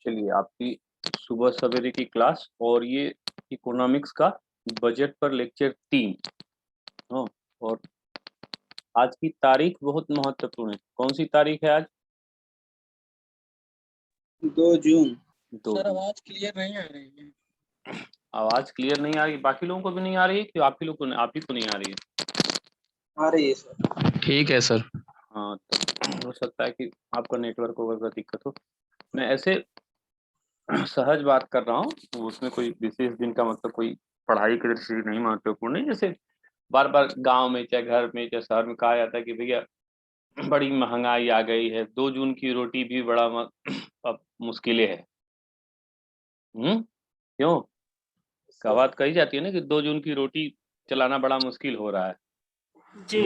चलिए आपकी सुबह सवेरे की क्लास और ये इकोनॉमिक्स का बजट पर लेक्चर 3। हाँ, और आज की तारीख बहुत महत्वपूर्ण है। कौन सी तारीख है आज? 2 जून। 2 सर जून। आवाज क्लियर नहीं आ रही है। आवाज क्लियर नहीं आ रही? बाकी लोगों को भी नहीं आ रही है कि आप ही को नहीं आ रही है? आ रही है सर। ठीक है सर। हाँ, तो हो सकता है कि आपका नेटवर्क को अगर दिक्कत हो। मैं ऐसे सहज बात कर रहा हूँ, तो उसमें कोई विशेष दिन का मतलब कोई पढ़ाई की दृष्टि से नहीं महत्वपूर्ण नहीं। जैसे बार बार गांव में चाहे घर में चाहे शहर में कहा जाता है कि भैया बड़ी महंगाई आ गई है, 2 जून की रोटी भी बड़ा अब मुश्किलें है। क्यों? कहावत कही जाती है ना कि 2 जून की रोटी चलाना बड़ा मुश्किल हो रहा है। जी।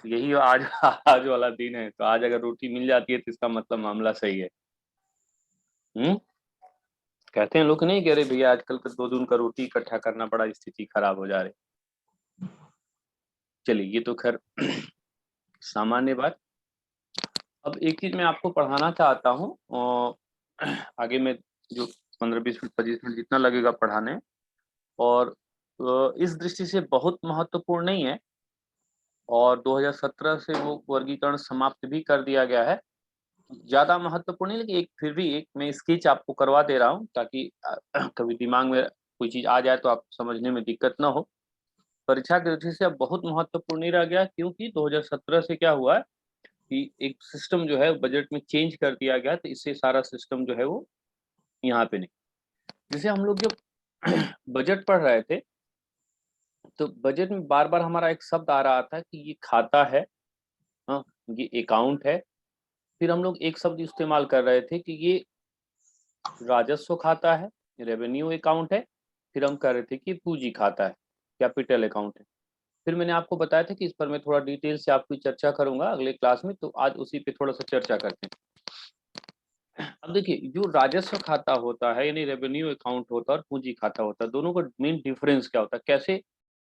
यही आज आज वाला दिन है। तो आज अगर रोटी मिल जाती है तो इसका मतलब मामला सही है। कहते हैं लोग नहीं कह रहे भैया आजकल का 2 जून का रोटी इकट्ठा करना बड़ा स्थिति खराब हो जा रही। चलिए ये तो खैर सामान्य बात। अब एक चीज मैं आपको पढ़ाना चाहता हूँ, और आगे में जो 15-20 मिनट 25 मिनट जितना लगेगा पढ़ाने, और इस दृष्टि से बहुत महत्वपूर्ण नहीं है, और 2017 से वो वर्गीकरण समाप्त भी कर दिया गया है। ज्यादा महत्वपूर्ण नहीं, लेकिन एक फिर भी एक मैं स्केच आपको करवा दे रहा हूँ ताकि कभी दिमाग में कोई चीज आ जाए तो आप समझने में दिक्कत ना हो। परीक्षा की दृष्टि से अब बहुत महत्वपूर्ण नहीं रह गया, क्योंकि 2017 से क्या हुआ है कि एक सिस्टम जो है बजट में चेंज कर दिया गया, तो इससे सारा सिस्टम जो है वो यहाँ पे नहीं। जैसे हम लोग जब बजट पढ़ रहे थे तो बजट में बार बार हमारा एक शब्द आ रहा था कि ये खाता है, हाँ ये अकाउंट है। फिर हम लोग एक शब्द इस्तेमाल कर रहे थे कि ये राजस्व खाता है, रेवेन्यू अकाउंट है। फिर हम कह रहे थे कि पूंजी खाता है, कैपिटल अकाउंट है। फिर मैंने आपको बताया था कि इस पर मैं थोड़ा डिटेल से आपकी चर्चा करूंगा अगले क्लास में, तो आज उसी पे थोड़ा सा चर्चा करते हैं। अब देखिए, जो राजस्व खाता होता है यानी रेवेन्यू अकाउंट होता है और पूंजी खाता होता है, दोनों का मेन डिफरेंस क्या होता है? कैसे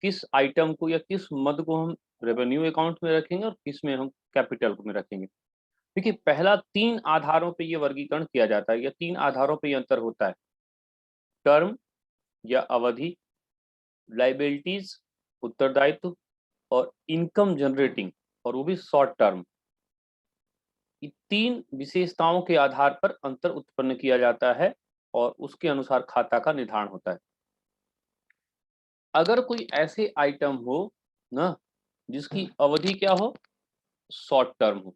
किस आइटम को या किस मद को हम रेवेन्यू अकाउंट में रखेंगे और किस में हम कैपिटल में रखेंगे? देखिए, पहला 3 आधारों पे ये वर्गीकरण किया जाता है, या 3 आधारों पे ये अंतर होता है। टर्म या अवधि, लाइबिलिटीज उत्तरदायित्व, और इनकम जनरेटिंग, और वो भी शॉर्ट टर्म। ये 3 विशेषताओं के आधार पर अंतर उत्पन्न किया जाता है और उसके अनुसार खाता का निर्धारण होता है। अगर कोई ऐसे आइटम हो ना जिसकी अवधि क्या हो, शॉर्ट टर्म हो,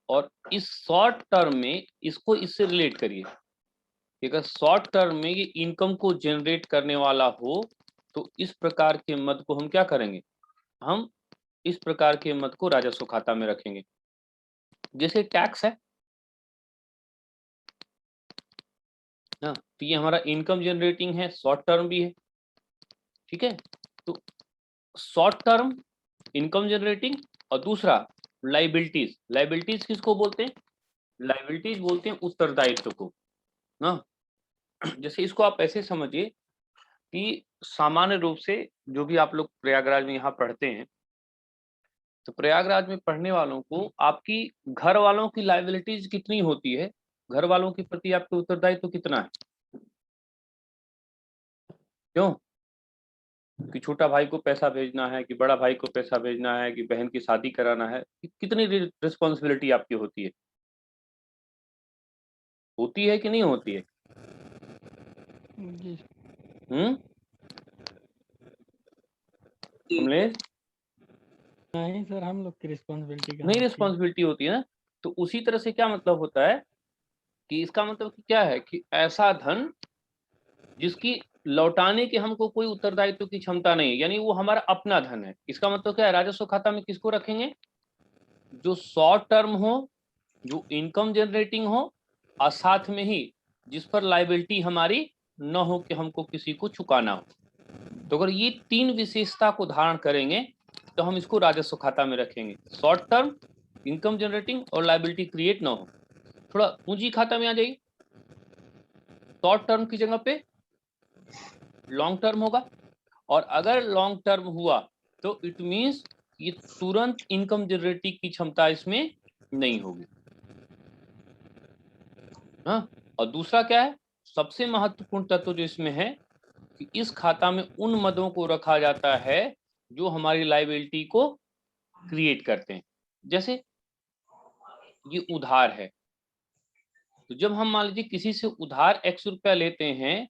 और इस शॉर्ट टर्म में इसको इससे रिलेट करिए, अगर शॉर्ट टर्म में ये इनकम को जनरेट करने वाला हो तो इस प्रकार के मद को हम क्या करेंगे? हम इस प्रकार के मद को राजस्व खाता में रखेंगे। जैसे टैक्स है ना, तो ये हमारा इनकम जनरेटिंग है, शॉर्ट टर्म भी है। ठीक है, तो शॉर्ट टर्म इनकम जनरेटिंग, और दूसरा लाइबिलिटीज। लाइबिलिटीज किसको बोलते हैं? लाइबिलिटीज बोलते हैं उत्तरदायित्व को ना। जैसे इसको आप ऐसे समझिए कि सामान्य रूप से जो भी आप लोग प्रयागराज में यहाँ पढ़ते हैं, तो प्रयागराज में पढ़ने वालों को आपकी घर वालों की लाइबिलिटीज कितनी होती है, घर वालों के प्रति आपका उत्तरदायित्व कितना है? क्यों? कि छोटा भाई को पैसा भेजना है, कि बड़ा भाई को पैसा भेजना है, कि बहन की शादी कराना है, कितनी रिस्पॉन्सिबिलिटी आपकी होती है? होती है कि नहीं होती है? जी। कमलेश, नहीं सर, हम लोग की रिस्पॉन्सिबिलिटी नहीं रिस्पॉन्सिबिलिटी होती है ना। तो उसी तरह से क्या मतलब होता है कि इसका मतलब क्या है कि ऐसा धन जिसकी लौटाने की हमको कोई उत्तरदायित्व की क्षमता नहीं है, यानी वो हमारा अपना धन है। इसका मतलब क्या है? राजस्व खाता में किसको रखेंगे? जो शॉर्ट टर्म हो, जो इनकम जनरेटिंग हो, और साथ में ही जिस पर लाइबिलिटी हमारी न हो कि हमको किसी को चुकाना हो। तो अगर ये 3 विशेषता को धारण करेंगे तो हम इसको राजस्व खाता में रखेंगे। शॉर्ट टर्म, इनकम जनरेटिंग और लाइबिलिटी क्रिएट ना हो। थोड़ा पूंजी खाता में आ जाइए। शॉर्ट टर्म की जगह पे लॉन्ग टर्म होगा, और अगर लॉन्ग टर्म हुआ तो इट मींस ये तुरंत इनकम जनरेटिंग की क्षमता इसमें नहीं होगी। हाँ, और दूसरा क्या है, सबसे महत्वपूर्ण तत्व जो इसमें है कि इस खाता में उन मदों को रखा जाता है जो हमारी लायबिलिटी को क्रिएट करते हैं। जैसे ये उधार है, तो जब हम मान लीजिए किसी से उधार x रुपया लेते हैं,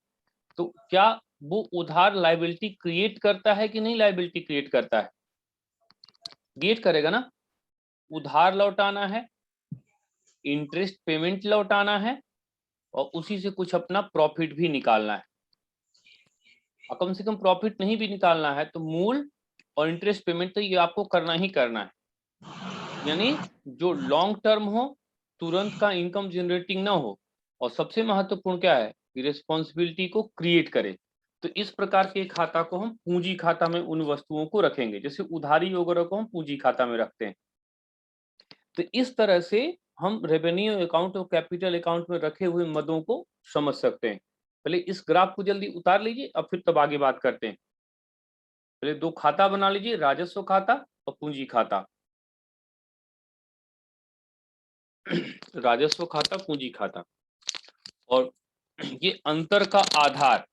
तो क्या वो उधार लायबिलिटी क्रिएट करता है कि नहीं? लायबिलिटी क्रिएट करता है, क्रिएट करेगा ना। उधार लौटाना है, इंटरेस्ट पेमेंट लौटाना है, और उसी से कुछ अपना प्रॉफिट भी निकालना है। और कम से कम प्रॉफिट नहीं भी निकालना है तो मूल और इंटरेस्ट पेमेंट तो ये आपको करना ही करना है। यानी जो लॉन्ग टर्म हो, तुरंत का इनकम जनरेटिंग ना हो, और सबसे महत्वपूर्ण क्या है कि रिस्पॉन्सिबिलिटी को क्रिएट करे। तो इस प्रकार के खाता को हम पूंजी खाता में उन वस्तुओं को रखेंगे, जैसे उधारी वगैरह को हम पूंजी खाता में रखते हैं। तो इस तरह से हम रेवेन्यू अकाउंट और कैपिटल अकाउंट में रखे हुए मदों को समझ सकते हैं। पहले इस ग्राफ को जल्दी उतार लीजिए, अब फिर तब आगे बात करते हैं। पहले दो खाता बना लीजिए, राजस्व खाता और पूंजी खाता। राजस्व खाता, पूंजी खाता, और ये अंतर का आधार,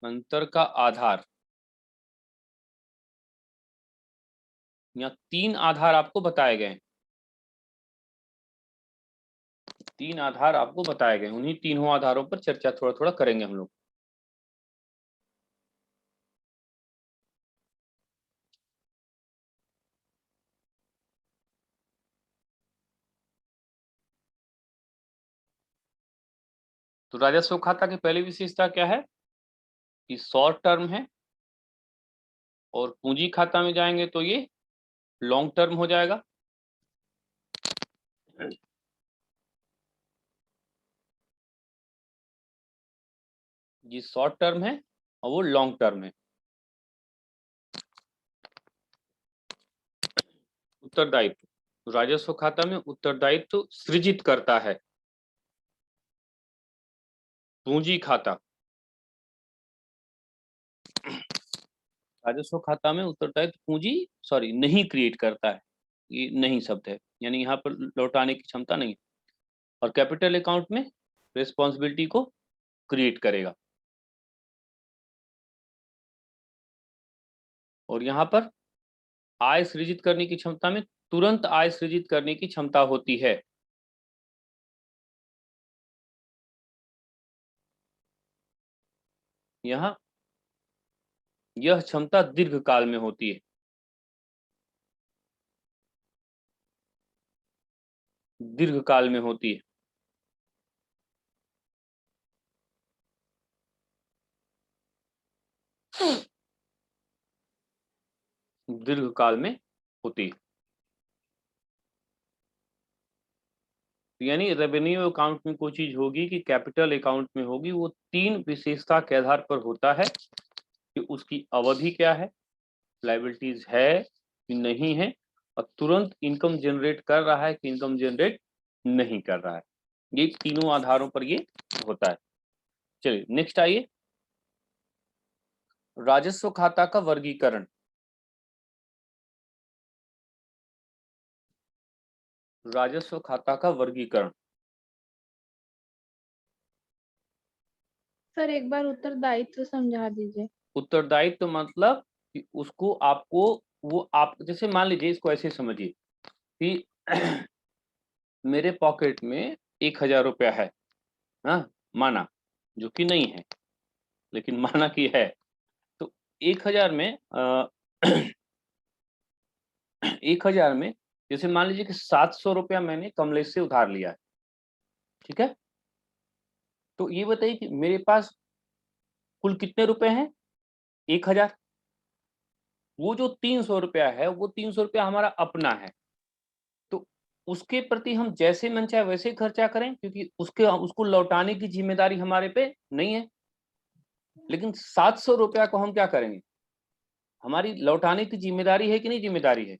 अंतर का आधार, यहाँ तीन आधार आपको बताए गए हैं, तीन आधार आपको बताए गए, उन्हीं तीनों आधारों पर चर्चा थोड़ा थोड़ा करेंगे हम लोग। तो राजस्व खाता की पहली विशेषता क्या है कि शॉर्ट टर्म है, और पूंजी खाता में जाएंगे तो ये लॉन्ग टर्म हो जाएगा। ये शॉर्ट टर्म है और वो लॉन्ग टर्म है। उत्तरदायित्व, राजस्व खाता में उत्तरदायित्व सृजित करता है। पूंजी खाता, राजस्व खाता में उत्तरदायित्व पूंजी नहीं क्रिएट करता है, ये नहीं शब्द है, यानी यहाँ पर लौटाने की क्षमता नहीं है। और कैपिटल अकाउंट में रिस्पॉन्सिबिलिटी को क्रिएट करेगा, और यहाँ पर आय सृजित करने की क्षमता में तुरंत आय सृजित करने की क्षमता होती है। यहाँ यह क्षमता दीर्घकाल में होती है, दीर्घकाल में होती है। दीर्घकाल में होती है, यानी रेवेन्यू अकाउंट में कोई चीज होगी कि कैपिटल अकाउंट में होगी, वो तीन विशेषता के आधार पर होता है कि उसकी अवधि क्या है, लायबिलिटीज है कि नहीं है, और तुरंत इनकम जनरेट कर रहा है कि इनकम जनरेट नहीं कर रहा है। ये तीनों आधारों पर ये होता है। चलिए नेक्स्ट आइए, राजस्व खाता का वर्गीकरण। राजस्व खाता का वर्गीकरण, सर एक बार उत्तरदायित्व समझा दीजिए। उत्तरदायित्व मतलब कि उसको आपको, वो आप जैसे मान लीजिए, इसको ऐसे समझिए कि मेरे पॉकेट में 1000 रुपया है, हाँ माना, जो कि नहीं है लेकिन माना कि है। तो 1000 में 1000 में जैसे मान लीजिए कि 700 रुपया मैंने कमलेश से उधार लिया है, ठीक है। तो ये बताइए कि मेरे पास कुल कितने रुपए हैं? 1000। वो जो 300 रुपया है, वो 300 रुपया हमारा अपना है, तो उसके प्रति हम जैसे मन चाहे वैसे खर्चा करें, क्योंकि उसको लौटाने की जिम्मेदारी हमारे पे नहीं है। लेकिन 700 रुपया को हम क्या करेंगे, हमारी लौटाने की जिम्मेदारी है कि नहीं जिम्मेदारी है?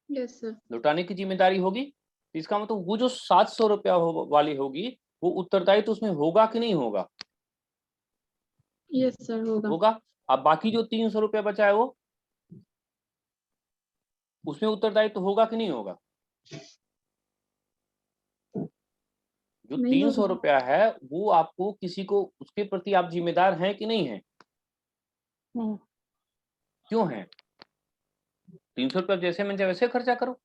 Yes sir. लौटाने की जिम्मेदारी होगी, तो इसका मतलब वो जो 700 रुपया वाली होगी, वो उत्तरदायित्व तो उसमें होगा कि नहीं होगा? यस सर होगा। होगा। अब बाकी जो 300 रुपया बचा है, वो उसमें उत्तरदायित्व तो होगा कि नहीं होगा? जो नहीं 300 होगा। रुपया है वो आपको किसी को उसके प्रति आप जिम्मेदार हैं कि नहीं है? नहीं। क्यों है? 300 रुपया जैसे मन चाहे वैसे खर्चा करो।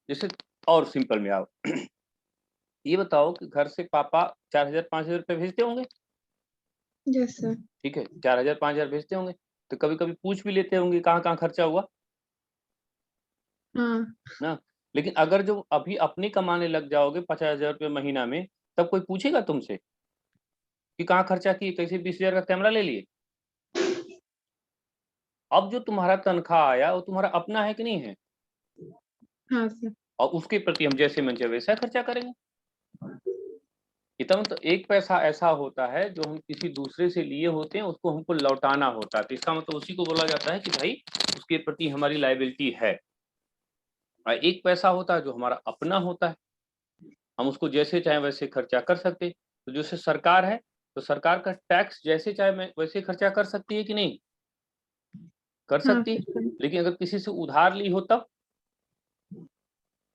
जैसे और सिंपल में आओ ये बताओ कि घर से पापा 4000 5000 रुपये भेजते होंगे, यस सर। ठीक है, 4000 5000 भेजते होंगे, तो कभी कभी पूछ भी लेते होंगे कहाँ कहाँ खर्चा हुआ हाँ। ना। लेकिन अगर जो अभी अपने कमाने लग जाओगे 50,000 रुपये महीना में, तब कोई पूछेगा तुमसे कि कहाँ खर्चा किए, कैसे 20,000 का कैमरा ले लिए? अब जो तुम्हारा तनख्वाह आया वो तुम्हारा अपना है कि नहीं है? हाँ सर। और उसके प्रति हम जैसे मन चाहे वैसा खर्चा करेंगे। इतना तो एक पैसा ऐसा होता है जो हम किसी दूसरे से लिए होते हैं, उसको हमको लौटाना होता है, तो इसका मतलब उसी को बोला जाता है कि भाई उसके प्रति हमारी लायबिलिटी है। और एक पैसा होता है जो हमारा अपना होता है, हम उसको जैसे चाहे वैसे खर्चा कर सकते हैं। तो जैसे सरकार है, तो सरकार का टैक्स जैसे चाहे वैसे खर्चा कर सकती है कि नहीं? कर हाँ सकती है। सर। लेकिन अगर किसी से उधार ली हो तब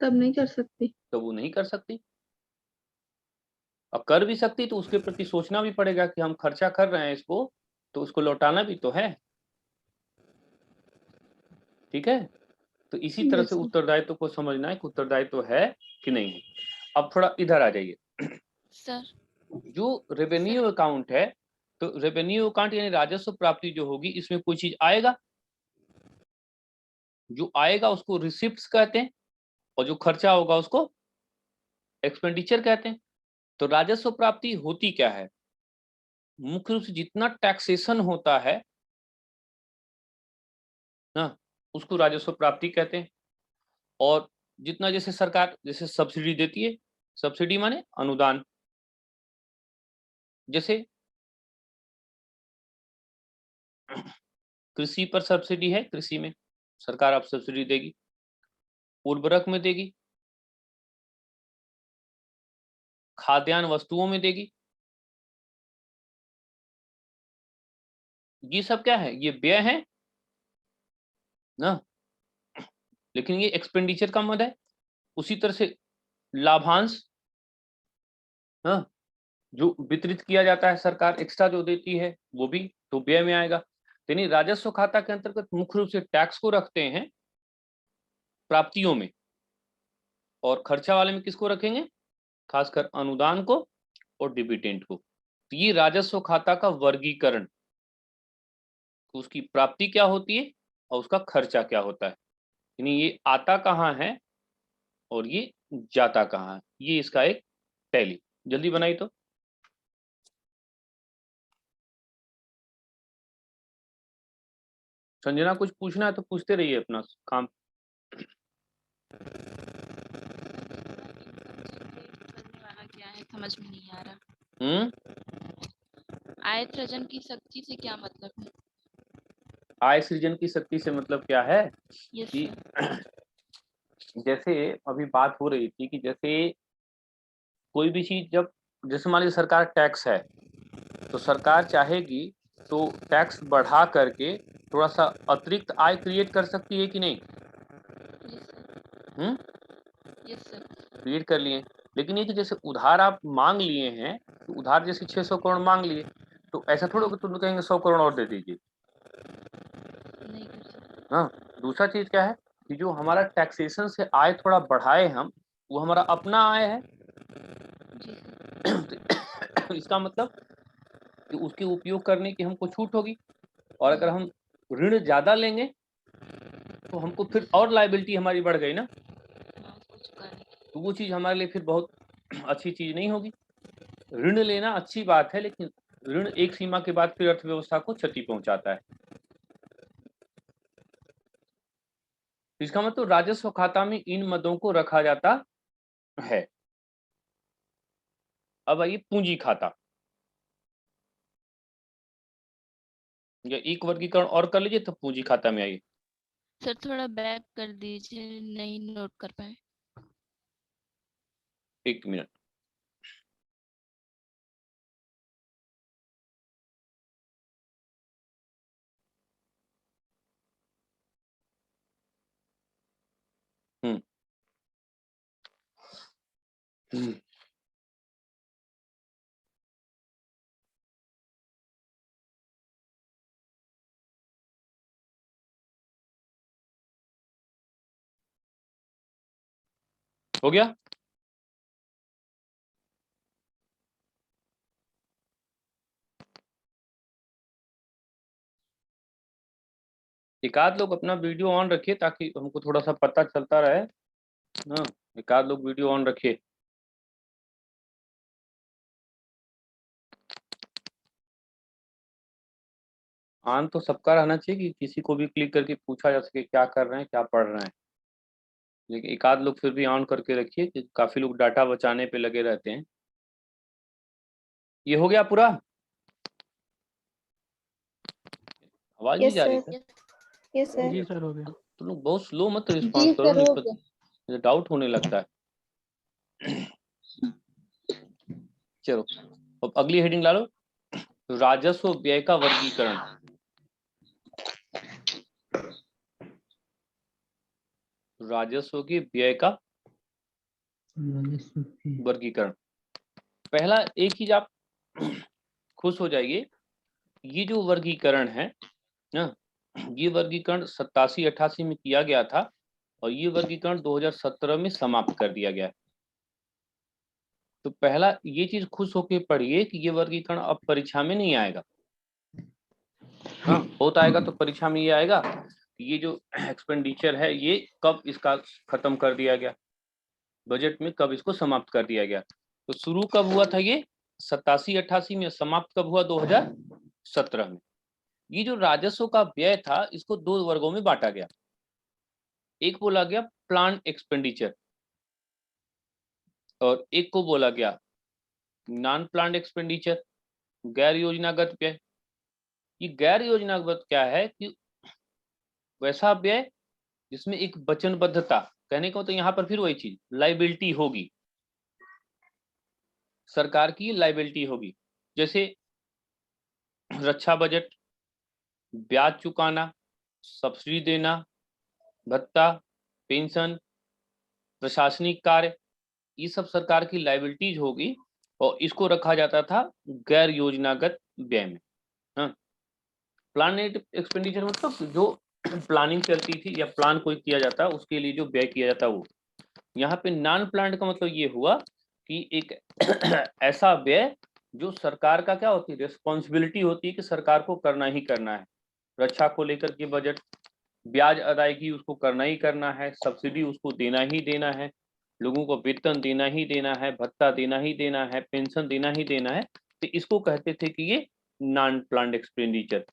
नहीं कर सकती। तो वो नहीं कर सकती। अब कर भी सकती तो उसके प्रति सोचना भी पड़ेगा कि हम खर्चा कर रहे हैं इसको, तो उसको लौटाना भी तो है, ठीक है। तो इसी तरह से यस सर। उत्तरदायित्व को समझना है कि उत्तरदायित्व है कि नहीं है। अब थोड़ा इधर आ जाइए। सर जो रेवेन्यू अकाउंट है, तो रेवेन्यू अकाउंट यानी राजस्व प्राप्ति जो होगी, इसमें कोई चीज आएगा, जो आएगा उसको रिसिप्ट्स कहते हैं, और जो खर्चा होगा उसको एक्सपेंडिचर कहते हैं। तो राजस्व प्राप्ति होती क्या है? मुख्य रूप से जितना टैक्सेशन होता है ना, उसको राजस्व प्राप्ति कहते हैं। और जितना जैसे सरकार जैसे सब्सिडी देती है, सब्सिडी माने अनुदान, जैसे कृषि पर सब्सिडी है, कृषि में सरकार आप सब्सिडी देगी, उर्वरक में देगी, खाद्यान्न वस्तुओं में देगी। ये सब क्या है? ये व्यय है ना, लेकिन ये एक्सपेंडिचर का मद है। उसी तरह से लाभांश, हाँ, जो वितरित किया जाता है, सरकार एक्स्ट्रा जो देती है वो भी तो व्यय में आएगा। यानी राजस्व खाता के अंतर्गत मुख्य रूप से टैक्स को रखते हैं प्राप्तियों में, और खर्चा वाले में किसको रखेंगे? खासकर अनुदान को और डिविडेंड को। तो ये राजस्व खाता का वर्गीकरण, उसकी प्राप्ति क्या होती है और उसका खर्चा क्या होता है, यानी ये आता कहाँ है और ये जाता कहाँ है, ये इसका एक टैली। जल्दी बनाई तो। संजना कुछ पूछना है तो पूछते रहिए, अपना काम। करने वाला क्या है समझ में नहीं आ रहा। हम्म। आय सृजन की शक्ति से क्या मतलब है? आय सृजन की शक्ति से मतलब क्या है यस कि सर। जैसे अभी बात हो रही थी कि जैसे कोई भी चीज जब, जैसे मान लीजिए सरकार टैक्स है, तो सरकार चाहेगी तो टैक्स बढ़ा करके थोड़ा सा अतिरिक्त आय क्रिएट कर सकती है कि नहीं? Yes sir. Hmm, yes sir. Create कर लिए। लेकिन ये कि जैसे उधार आप मांग लिए हैं, तो उधार जैसे 600 करोड़ मांग लिए, तो ऐसा थोड़ा कि तुम कहेंगे 100 करोड़ और दे दीजिए। नहीं कर सकते। हाँ। दूसरा चीज क्या है कि जो हमारा टैक्सेशन से आय थोड़ा बढ़ाए हम, वो हमारा अपना आय है। जी सर। तो इसका मतलब कि उसके उपयोग करने की हमको छूट होगी। और अगर हम ऋण ज्यादा लेंगे तो हमको फिर और लायबिलिटी हमारी बढ़ गई ना, हाँ, उसको चुकाने की। तो वो चीज हमारे लिए फिर बहुत अच्छी चीज नहीं होगी। ऋण लेना अच्छी बात है, लेकिन ऋण एक सीमा के बाद फिर अर्थव्यवस्था को क्षति पहुंचाता है। इसका मतलब राजस्व खाता में इन मदों को रखा जाता है। अब आइए पूंजी खाता, या एक वर्गीकरण और कर लीजिए, तो पूंजी खाता में आइए। सर थोड़ा बैक कर दीजिए, नहीं नोट कर पाए। एक मिनट। हम्म। हो गया? एक आध लोग अपना वीडियो ऑन रखिए ताकि हमको थोड़ा सा पता चलता रहे ना। एक आध लोग वीडियो ऑन रखिए। ऑन तो सबका रहना चाहिए कि किसी को भी क्लिक करके पूछा जा सके क्या कर रहे हैं, क्या पढ़ रहे हैं। लेकिन एक आध लोग फिर भी ऑन करके रखिए कि काफी लोग डाटा बचाने पे लगे रहते हैं। ये हो गया पूरा? आवाज नहीं यस जा रही सर। है? Yes sir. जी सर हो गया। तुम लोग बहुत स्लो मत जी रिस्पॉन्स करो, सर नहीं हो तो गया। मुझे डाउट होने लगता है। चलो अब अगली हेडिंग ला लो, राजस्व व्यय का वर्गीकरण। राजस्व की व्यय का वर्गीकरण। पहला एक चीज आप खुश हो जाइए, ये जो वर्गीकरण है ना, ये वर्गीकरण 87-88 में किया गया था और ये वर्गीकरण 2017 में समाप्त कर दिया गया है। तो पहला ये चीज खुश होके पढ़िए कि ये वर्गीकरण अब परीक्षा में नहीं आएगा। हाँ, होता आएगा तो परीक्षा में ये आएगा कि ये जो एक्सपेंडिचर है ये कब इसका खत्म कर दिया गया, बजट में कब इसको समाप्त कर दिया गया। तो शुरू कब हुआ था ये 87-88 में, समाप्त कब हुआ 2017 में। ये जो राजस्व का व्यय था इसको दो वर्गों में बांटा गया। एक बोला गया प्लान एक्सपेंडिचर और एक को बोला गया नॉन प्लान एक्सपेंडिचर, गैर योजनागत व्यय। ये गैर योजनागत क्या है कि वैसा व्यय जिसमें एक वचनबद्धता, कहने को तो यहाँ पर फिर वही चीज लाइबिलिटी होगी, सरकार की लाइबिलिटी होगी। जैसे रक्षा बजट, ब्याज चुकाना, सब्सिडी देना, भत्ता, पेंशन, प्रशासनिक कार्य, ये सब सरकार की लाइबिलिटीज होगी और इसको रखा जाता था गैर योजनागत व्यय में। हाँ, प्लान एक्सपेंडिचर मतलब जो प्लानिंग चलती थी या प्लान कोई किया जाता उसके लिए जो व्यय किया जाता वो। यहाँ पे नॉन प्लान का मतलब ये हुआ कि एक ऐसा व्यय जो सरकार का क्या होती है, रिस्पॉन्सिबिलिटी होती है कि सरकार को करना ही करना है। रक्षा को लेकर के बजट, ब्याज अदायगी उसको करना ही करना है, सब्सिडी उसको देना ही देना है, लोगों को वेतन देना ही देना है, भत्ता देना ही देना है, पेंशन देना ही देना है। तो इसको कहते थे कि ये नॉन प्लान्ड एक्सपेंडिचर।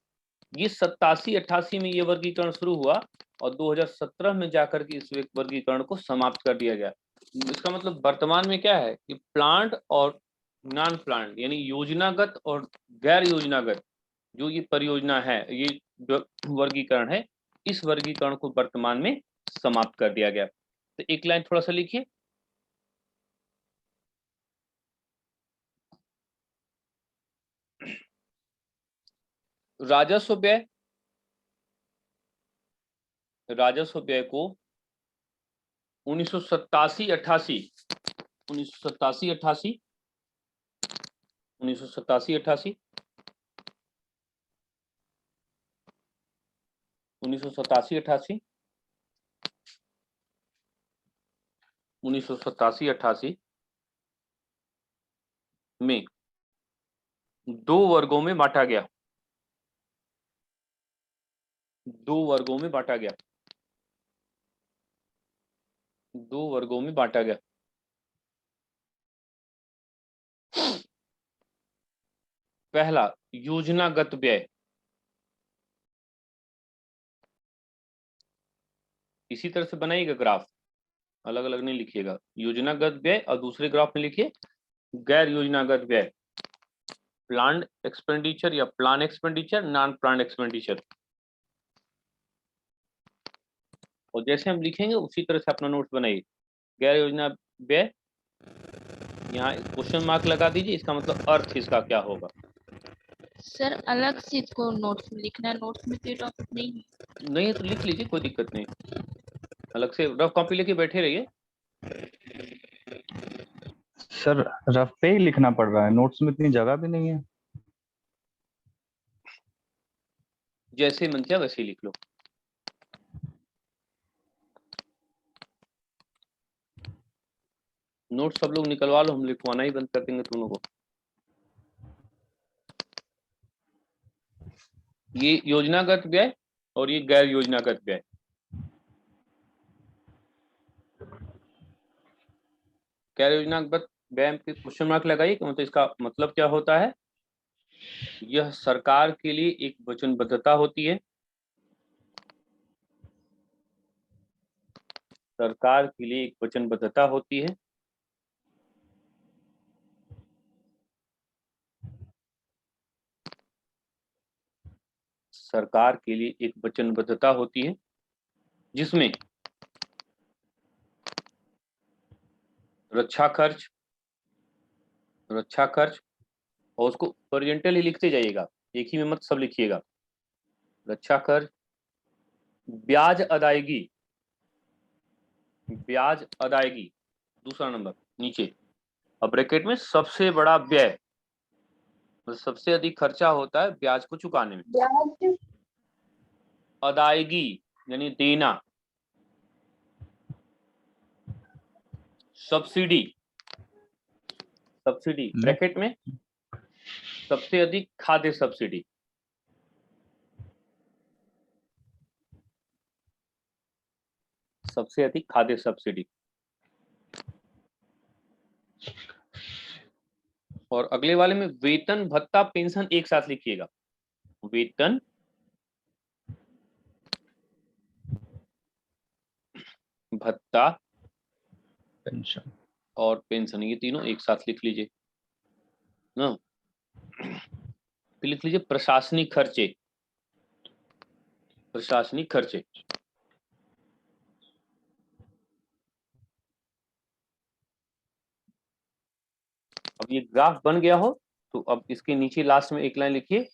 ये 87-88 में ये वर्गीकरण शुरू हुआ और 2017 में जाकर के इस वर्गीकरण को समाप्त कर दिया गया। इसका मतलब वर्तमान में क्या है कि प्लांट और नॉन प्लांट यानी योजनागत और गैर योजनागत जो ये परियोजना है, ये वर्गीकरण है, इस वर्गीकरण को वर्तमान में समाप्त कर दिया गया। तो एक लाइन थोड़ा सा लिखिए, राजस्व व्यय, राजस्व व्यय को 1987-88 1987-88 1987-88 1987-88 1987-88 में दो वर्गों में बांटा गया। दो वर्गों में बांटा गया। दो वर्गों में बांटा गया। पहला योजनागत व्यय, इसी तरह से बनाइएगा ग्राफ, अलग अलग नहीं लिखिएगा। योजनागत व्यय और दूसरे ग्राफ में लिखिए गैर योजनागत व्यय, प्लान्ड एक्सपेंडिचर या plan expenditure, non planned expenditure. और जैसे हम लिखेंगे उसी तरह से अपना नोट्स बनाइए। गैर योजना व्यय, यहाँ क्वेश्चन मार्क लगा दीजिए, इसका मतलब अर्थ इसका क्या होगा। सर अलग से इसको नोट्स में लिखना है, नोट्स में तो ये टॉपिक नहीं है। नहीं है तो लिख लीजिए, कोई दिक्कत नहीं, अलग से रफ कॉपी लेके बैठे रहिए। सर रफ पे ही लिखना पड़ रहा है, नोट्स में इतनी जगह भी नहीं है। जैसे मन चाहे वैसे ही लिख लो। नोट सब लोग निकलवा लो, हम लिखवाना ही बंद कर देंगे दोनों को। ये योजनागत व्यय और ये गैर योजनागत व्यय। गैर योजनागत व्यय पे क्वेश्चन मार्क लगाइए कि मतलब इसका मतलब क्या होता है। यह सरकार के लिए एक वचनबद्धता होती है, सरकार के लिए एक वचनबद्धता होती है सरकार के लिए एक वचनबद्धता होती है जिसमें रक्षा खर्च और उसको ओरिएंटल ही लिखते जाइएगा, एक ही में मत सब लिखिएगा। रक्षा खर्च, ब्याज अदायगी दूसरा नंबर नीचे, अब ब्रैकेट में सबसे बड़ा व्यय, सबसे अधिक खर्चा होता है ब्याज को चुकाने में। अदायगी यानी देना, सब्सिडी ब्रैकेट में सबसे अधिक खाद्य सब्सिडी, और अगले वाले में वेतन भत्ता पेंशन एक साथ लिखिएगा। वेतन भत्ता पेंशन और पेंशन, ये तीनों एक साथ लिख लीजिए ना। फिर लिख लीजिए प्रशासनिक खर्चे। अब ये ग्राफ बन गया हो तो अब इसके नीचे लास्ट में एक लाइन लिखिए,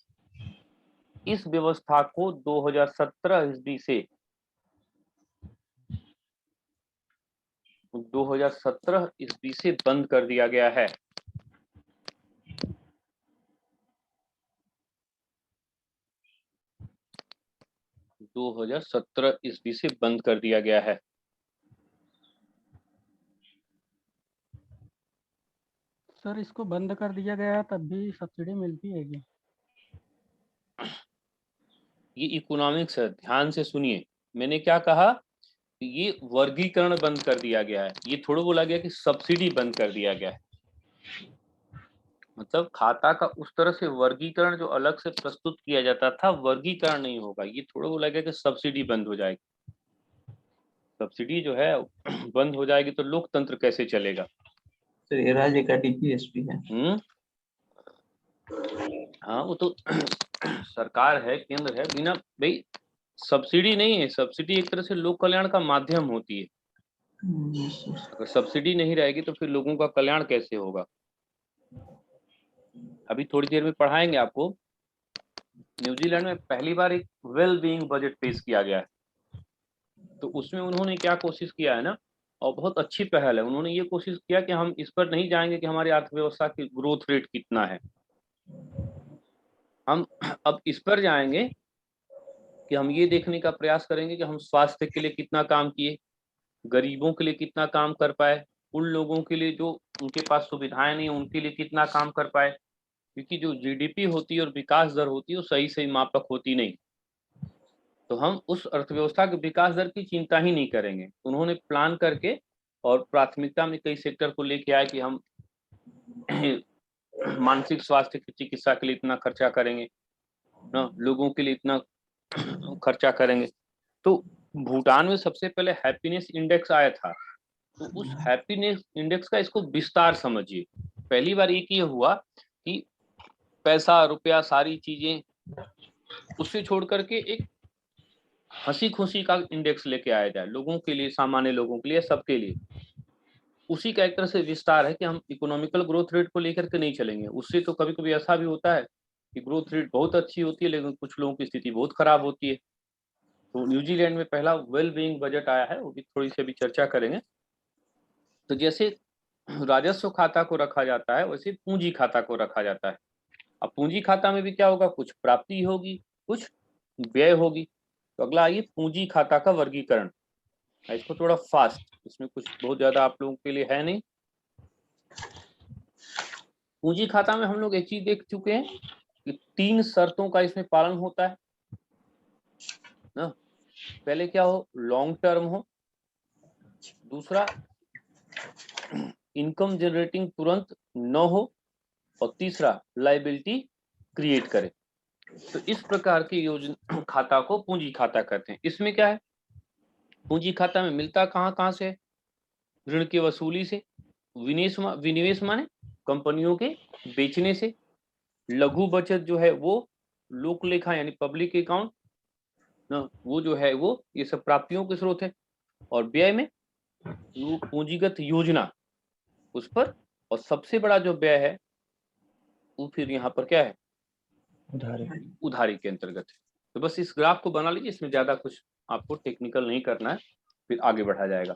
इस व्यवस्था को 2017 ईस्वी से 2017 ईस्वी से बंद कर दिया गया है। ईस्वी से बंद कर दिया गया है। सर इसको बंद कर दिया गया तब भी सब्सिडी मिलती है क्या? ये इकोनॉमिक्स है, ध्यान से सुनिए। मैंने क्या कहा, ये वर्गीकरण बंद कर दिया गया है, ये थोड़ा बोला गया कि सब्सिडी बंद कर दिया गया है। मतलब खाता का उस तरह से वर्गीकरण जो अलग से प्रस्तुत किया जाता था, वर्गीकरण नहीं होगा। ये थोड़ा बोला गया कि सब्सिडी बंद हो जाएगी। सब्सिडी जो है बंद हो जाएगी तो लोकतंत्र कैसे चलेगा। सर ये राज्य का डीपीएसपी है। हाँ वो तो सरकार है, केंद्र है, बिना भाई सब्सिडी नहीं है। सब्सिडी एक तरह से लोक कल्याण का माध्यम होती है। अगर सब्सिडी नहीं रहेगी तो फिर लोगों का कल्याण कैसे होगा। अभी थोड़ी देर में पढ़ाएंगे आपको, न्यूजीलैंड में पहली बार एक वेल बीइंग बजट पेश किया गया है। तो उसमें उन्होंने क्या कोशिश किया है ना, और बहुत अच्छी पहल है, उन्होंने ये कोशिश किया कि हम इस पर नहीं जाएंगे कि हमारी अर्थव्यवस्था की ग्रोथ रेट कितना है, हम अब इस पर जाएंगे कि हम ये देखने का प्रयास करेंगे कि हम स्वास्थ्य के लिए कितना काम किए, गरीबों के लिए कितना काम कर पाए, उन लोगों के लिए जो उनके पास सुविधाएं नहीं उनके लिए कितना काम कर पाए। क्योंकि जो जीडीपी होती है और विकास दर होती है वो सही मापक होती नहीं। तो हम उस अर्थव्यवस्था के विकास दर की चिंता ही नहीं करेंगे। उन्होंने प्लान करके और प्राथमिकता में कई सेक्टर को लेके आए कि हम मानसिक स्वास्थ्य की चिकित्सा के लिए इतना खर्चा करेंगे ना, लोगों के लिए इतना खर्चा करेंगे। तो भूटान में सबसे पहले हैप्पीनेस इंडेक्स आया था, तो उस हैप्पीनेस इंडेक्स का इसको विस्तार समझिए। पहली बार एक ये हुआ कि पैसा रुपया सारी चीजें उससे छोड़ करके एक हंसी खुशी का इंडेक्स लेके आया जाए, लोगों के लिए, सामान्य लोगों के लिए, सबके लिए। उसी का एक तरह से विस्तार है कि हम इकोनॉमिकल ग्रोथ रेट को लेकर के नहीं चलेंगे। उससे तो कभी कभी ऐसा भी होता है कि ग्रोथ रेट बहुत अच्छी होती है लेकिन कुछ लोगों की स्थिति बहुत खराब होती है। तो न्यूजीलैंड में पहला वेल बीइंग बजट आया है, वो भी थोड़ी सी अभी चर्चा करेंगे। तो जैसे राजस्व खाता को रखा जाता है वैसे पूंजी खाता को रखा जाता है। अब पूंजी खाता में भी क्या होगा, कुछ प्राप्ति होगी कुछ व्यय होगी। तो अगला आइए पूंजी खाता का वर्गीकरण। इसको थोड़ा फास्ट, इसमें कुछ बहुत ज्यादा आप लोगों के लिए है नहीं, पूंजी खाता में हम लोग एक चीज देख चुके हैं कि 3 शर्तों का इसमें पालन होता है ना। पहले क्या हो, लॉन्ग टर्म हो, दूसरा इनकम जनरेटिंग तुरंत न हो, और तीसरा लायबिलिटी क्रिएट करे। तो इस प्रकार की योजना खाता को पूंजी खाता कहते हैं। इसमें क्या है, पूंजी खाता में मिलता कहाँ से, ऋण की वसूली से, विनिवेश माने कंपनियों के बेचने से, लघु बचत जो है वो लोक लेखा यानी पब्लिक अकाउंट ना, वो जो है वो ये सब प्राप्तियों के स्रोत है, और व्यय में पूंजीगत योजना उस पर, और सबसे बड़ा जो व्यय है वो फिर यहाँ पर क्या है, उधारी के अंतर्गत है। तो बस इस ग्राफ को बना लीजिए, इसमें ज्यादा कुछ आपको टेक्निकल नहीं करना है, फिर आगे बढ़ा जाएगा।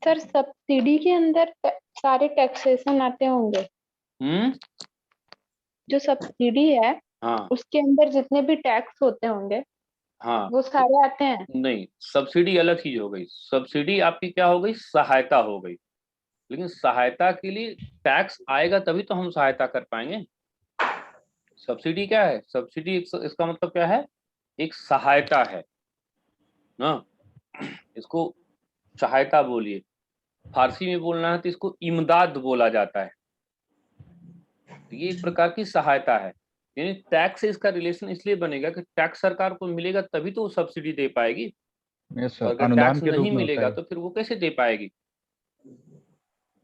सर सब्सिडी के अंदर सारे टैक्सेशन आते होंगे। जो सब्सिडी है हाँ उसके अंदर जितने भी टैक्स होते होंगे हाँ, वो सारे आते हैं। नहीं, सब्सिडी अलग चीज हो गई। सब्सिडी आपकी क्या हो गई, सहायता हो गई। लेकिन सहायता के लिए टैक्स आएगा तभी तो हम सहायता कर पाएंगे। सब्सिडी क्या है, सब्सिडी इसका मतलब क्या है, एक सहायता है ना। इसको सहायता बोलिए, फारसी में बोलना है तो इसको इमदाद बोला जाता है। तो ये एक प्रकार की सहायता है, यानी टैक्स से इसका रिलेशन इसलिए बनेगा कि टैक्स सरकार को मिलेगा तभी तो वो सब्सिडी दे पाएगी। यस और सर, अगर अनुदान टैक्स के रूप नहीं में होता मिलेगा है। तो फिर वो कैसे दे पाएगी।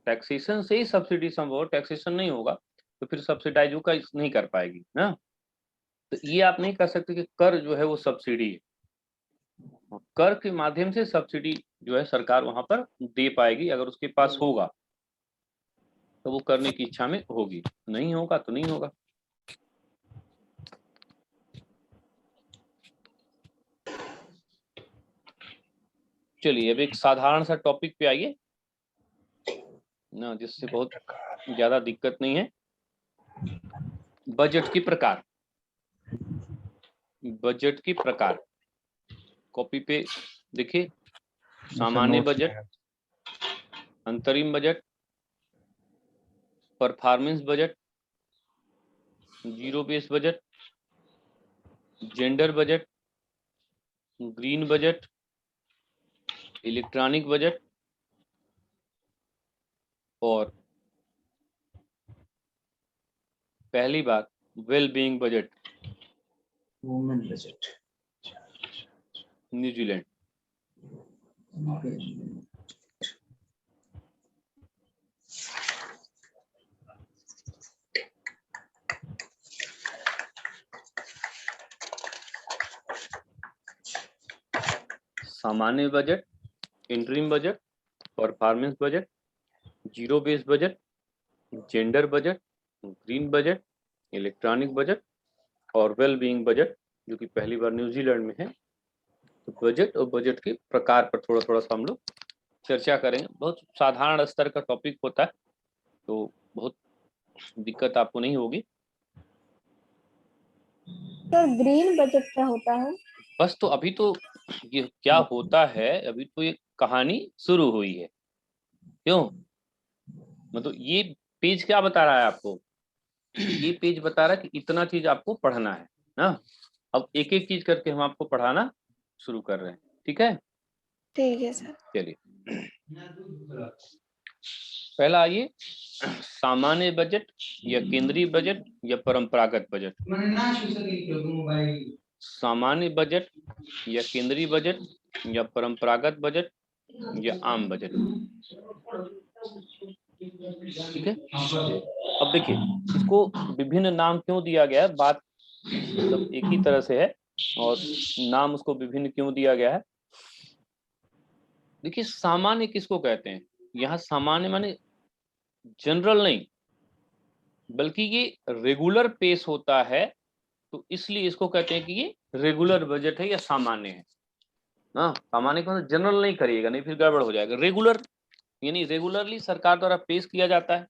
टैक्सेशन से ही सब्सिडी संभव, टैक्सेशन नहीं होगा तो फिर सब्सिडाइज का नहीं कर पाएगी ना। तो ये आप नहीं कर सकते कि कर जो है वो सब्सिडी है, कर के माध्यम से सब्सिडी जो है सरकार वहां पर दे पाएगी, अगर उसके पास होगा तो वो करने की इच्छा में होगी, नहीं होगा तो नहीं होगा। चलिए अब एक साधारण सा टॉपिक पे आइए ना, जिससे बहुत ज्यादा दिक्कत नहीं है। बजट की प्रकार, बजट की प्रकार कॉपी पे देखिए। सामान्य बजट, अंतरिम budget, performance budget, zero base budget, gender budget, green budget, electronic budget, और पहली बात well being budget, women budget. न्यूजीलैंड। Zealand budget, interim budget, performance budget, zero base budget, gender budget, green budget, electronic budget और well being budget, जो कि पहली बार New Zealand में है। तो बजट और बजट के प्रकार पर थोड़ा थोड़ा सा हम लोग चर्चा करेंगे। बहुत साधारण स्तर का टॉपिक होता है तो बहुत दिक्कत आपको नहीं होगी। तो ग्रीन बजट क्या होता है? बस तो अभी तो ये क्या होता है, अभी तो ये कहानी शुरू हुई है। क्यों, मतलब ये पेज क्या बता रहा है आपको, ये पेज बता रहा है कि इतना चीज आपको पढ़ना है ना। अब एक एक चीज करके हम आपको पढ़ाना शुरू कर रहे हैं, ठीक है। ठीक है सर। चलिए पहला आइए, सामान्य बजट या केंद्रीय बजट या परंपरागत बजट। सामान्य बजट या केंद्रीय बजट या परंपरागत बजट या आम बजट, ठीक है। अब देखिए इसको विभिन्न नाम क्यों दिया गया है, बात मतलब एक ही तरह से है और नाम उसको विभिन्न क्यों दिया गया है। देखिए सामान्य किसको कहते हैं, यहाँ सामान्य माने जनरल नहीं, बल्कि ये रेगुलर पेश होता है, तो इसलिए इसको कहते हैं कि ये रेगुलर बजट है या सामान्य है ना। सामान्य को जनरल नहीं करिएगा, नहीं फिर गड़बड़ हो जाएगा। रेगुलर यानी रेगुलरली सरकार द्वारा पेश किया जाता है।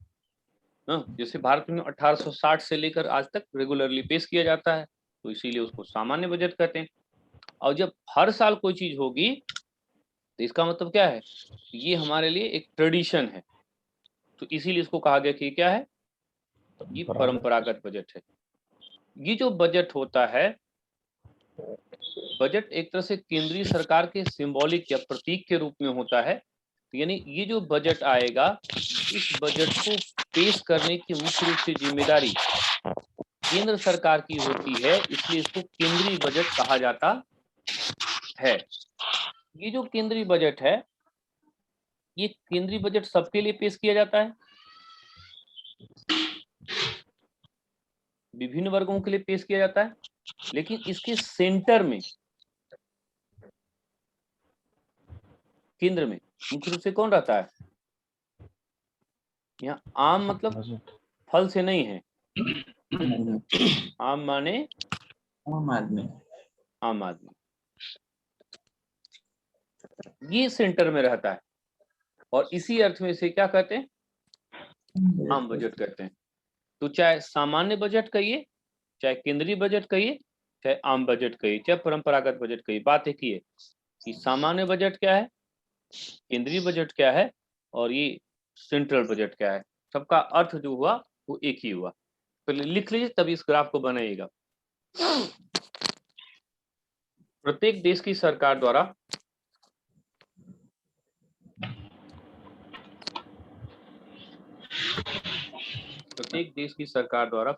जैसे भारत में 1860 से लेकर आज तक रेगुलरली पेश किया जाता है, तो इसीलिए उसको सामान्य बजट कहते हैं। और जब हर साल कोई चीज होगी तो इसका मतलब क्या है, ये हमारे लिए एक ट्रेडिशन है, तो इसीलिए इसको कहा गया कि क्या है, ये परंपरागत बजट है। ये जो बजट होता है, बजट एक तरह से केंद्रीय सरकार के सिंबॉलिक या प्रतीक के रूप में होता है। यानी ये जो बजट आएगा, इस बजट को पेश करने की मुख्य रूप से जिम्मेदारी केंद्र सरकार की होती है, इसलिए इसको केंद्रीय बजट कहा जाता है। ये जो केंद्रीय बजट है, ये केंद्रीय बजट सबके लिए पेश किया जाता है, विभिन्न वर्गों के लिए पेश किया जाता है, लेकिन इसके सेंटर में, केंद्र में मुख्य रूप से कौन रहता है? यहाँ आम मतलब फल से नहीं है, आम माने आम आदमी। आम आदमी, ये सेंटर में रहता है। और इसी अर्थ में इसे क्या कहते हैं? आम बजट कहते हैं। तो चाहे सामान्य बजट कहिए, चाहे केंद्रीय बजट कहिए, चाहे आम बजट कहिए, चाहे परंपरागत बजट कहिए, बात एक ही है कि सामान्य बजट क्या है, केंद्रीय बजट क्या है, और ये सेंट्रल बजट क्या है। सबका अर्थ जो हुआ वो एक ही हुआ। पहले लिख लीजिए, तभी इस ग्राफ को बनाइएगा। प्रत्येक देश की सरकार द्वारा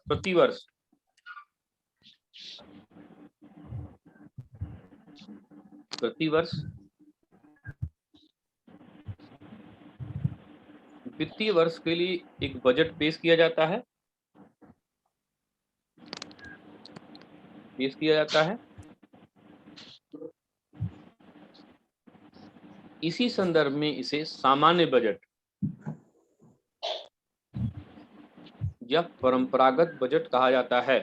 प्रतिवर्ष वित्तीय वर्ष के लिए एक बजट पेश किया जाता है। इसी संदर्भ में इसे सामान्य बजट या परंपरागत बजट कहा जाता है।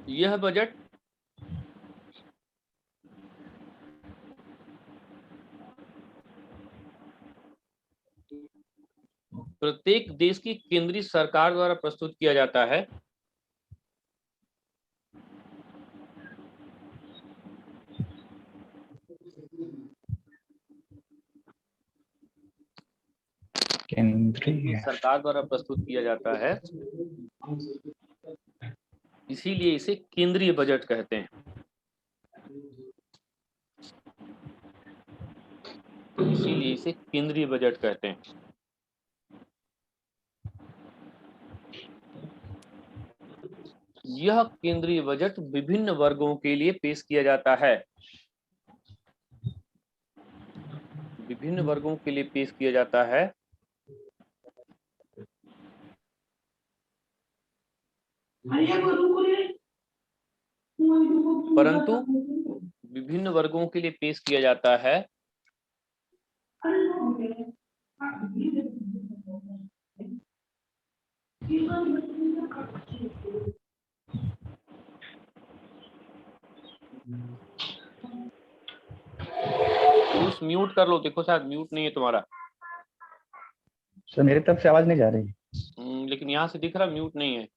यह बजट प्रत्येक देश की केंद्रीय सरकार द्वारा प्रस्तुत किया जाता है। केंद्रीय सरकार द्वारा प्रस्तुत किया जाता है, इसीलिए इसे केंद्रीय बजट कहते हैं। इसीलिए इसे केंद्रीय बजट कहते हैं। यह केंद्रीय बजट विभिन्न वर्गों के लिए पेश किया जाता है। विभिन्न वर्गों के लिए पेश किया जाता है, परंतु विभिन्न वर्गों के लिए पेश किया जाता है उस म्यूट कर लो, देखो शायद म्यूट नहीं है तुम्हारा। सर मेरी तरफ से आवाज नहीं जा रही। लेकिन यहाँ से दिख रहा म्यूट नहीं है।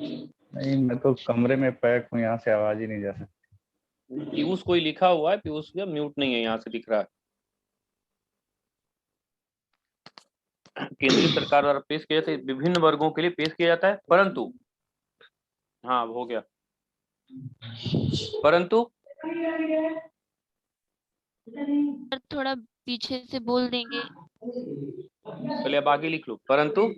नहीं, मैं तो कमरे में पैक हूँ, यहाँ से आवाज ही नहीं जा सकती। पीयूष कोई लिखा हुआ है, पीयूष का म्यूट नहीं है, यहाँ से दिख रहा है। केंद्रीय सरकार द्वारा पेश किया जाता है, विभिन्न वर्गों के लिए पेश किया जाता है, परंतु हाँ हो गया, परंतु थोड़ा पीछे से बोल देंगे। पहले अब आगे लिख लो, परंतु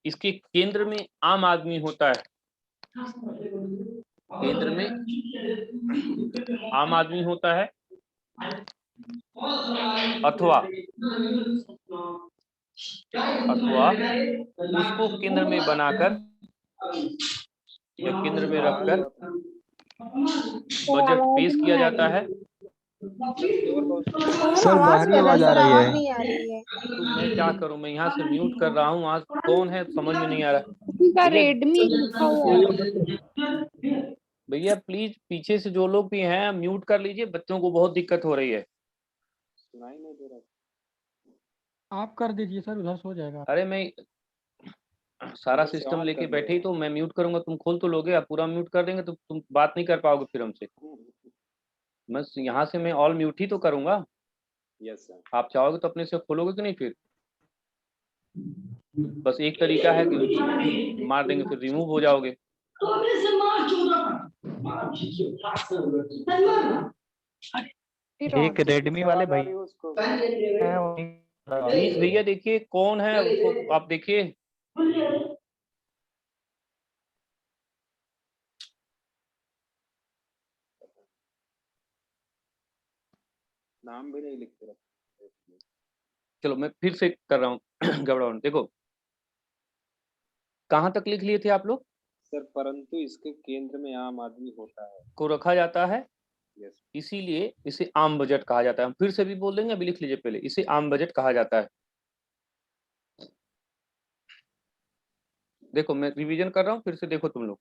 इसके केंद्र में आम आदमी होता है। केंद्र में आम आदमी होता है, अथवा उसको केंद्र में बनाकर जब केंद्र में रखकर बजट पेश किया जाता है। सर बाहरी आवाज आ रही है। नहीं आ रही है। तो मैं क्या करूं, मैं यहाँ से म्यूट कर रहा हूँ, आज कौन है समझ में नहीं आ रहा। उनका भैया रेडमी लिखा हुआ है। भैया प्लीज पीछे से जो लोग भी हैं म्यूट कर लीजिए, बच्चों को बहुत दिक्कत हो रही है। सुनाई नहीं दे रहा। आप कर दीजिए सर, उधर सो जाएगा। अरे मैं सारा सिस्टम लेके बैठे ही, तो मैं म्यूट करूंगा, तुम खोल तो लोगे, आप पूरा म्यूट कर देंगे तो तुम बात नहीं कर पाओगे फिर हमसे। मैं यहाँ से मैं ऑल म्यूट ही तो करूंगा। Yes sir. आप चाहोगे तो अपने से खोलोगे कि नहीं फिर? बस एक तरीका है कि मार देंगे फिर रिमूव हो जाओगे। एक रेडमी वाले भाई प्लीज भैया देखिए कौन है, उसको आप देखिए। नाम भी नहीं लिखते रहे। चलो मैं फिर से कर रहा हूँ घबराओ। देखो कहाँ तक लिख लिए थे आप लोग? सर परंतु इसके केंद्र में आम आदमी होता है को रखा जाता है, इसीलिए इसे आम बजट कहा जाता है। हम फिर से भी बोल देंगे, अभी लिख लीजिए पहले, इसे आम बजट कहा जाता है। देखो मैं रिवीजन कर रहा हूँ, फिर से देखो तुम लोग।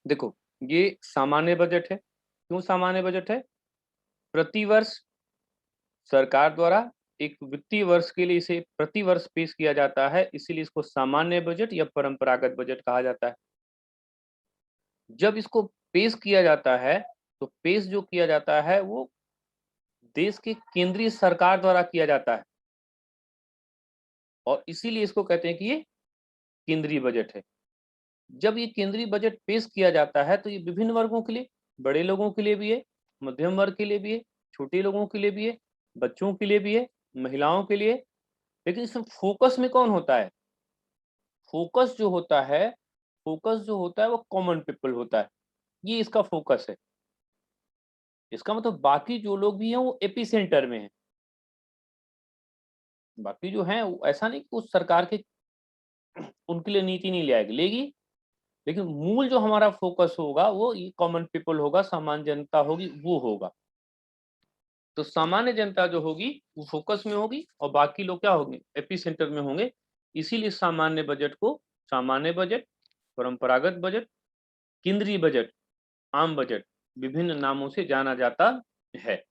देखो ये सामान्य बजट है। क्यों सामान्य बजट है? प्रतिवर्ष सरकार द्वारा एक वित्तीय वर्ष के लिए इसे प्रतिवर्ष पेश किया जाता है, इसीलिए इसको सामान्य बजट या परंपरागत बजट कहा जाता है। जब इसको पेश किया जाता है तो पेश जो किया जाता है वो देश की केंद्रीय सरकार द्वारा किया जाता है, और इसीलिए इसको कहते हैं कि ये केंद्रीय बजट है। जब ये केंद्रीय बजट पेश किया जाता है तो ये विभिन्न वर्गों के लिए, बड़े लोगों के लिए भी है, मध्यम वर्ग के लिए भी है, छोटे लोगों के लिए भी है, बच्चों के लिए भी है, महिलाओं के लिए। लेकिन इसमें फोकस में कौन होता है? फोकस जो होता है, फोकस जो होता है वो कॉमन पीपल होता है, ये इसका फोकस है। इसका मतलब बाकी जो लोग भी हैं वो एपी सेंटर में हैं। बाकी जो हैं ऐसा नहीं कि उस सरकार के उनके लिए नीति नहीं ले आएगी, लेगी, लेकिन मूल जो हमारा फोकस होगा वो ये कॉमन पीपल होगा, सामान्य जनता होगी, वो होगा। तो सामान्य जनता जो होगी वो फोकस में होगी और बाकी लोग क्या होंगे? एपी सेंटर में होंगे। इसीलिए सामान्य बजट को सामान्य बजट, परंपरागत बजट, केंद्रीय बजट, आम बजट विभिन्न नामों से जाना जाता है।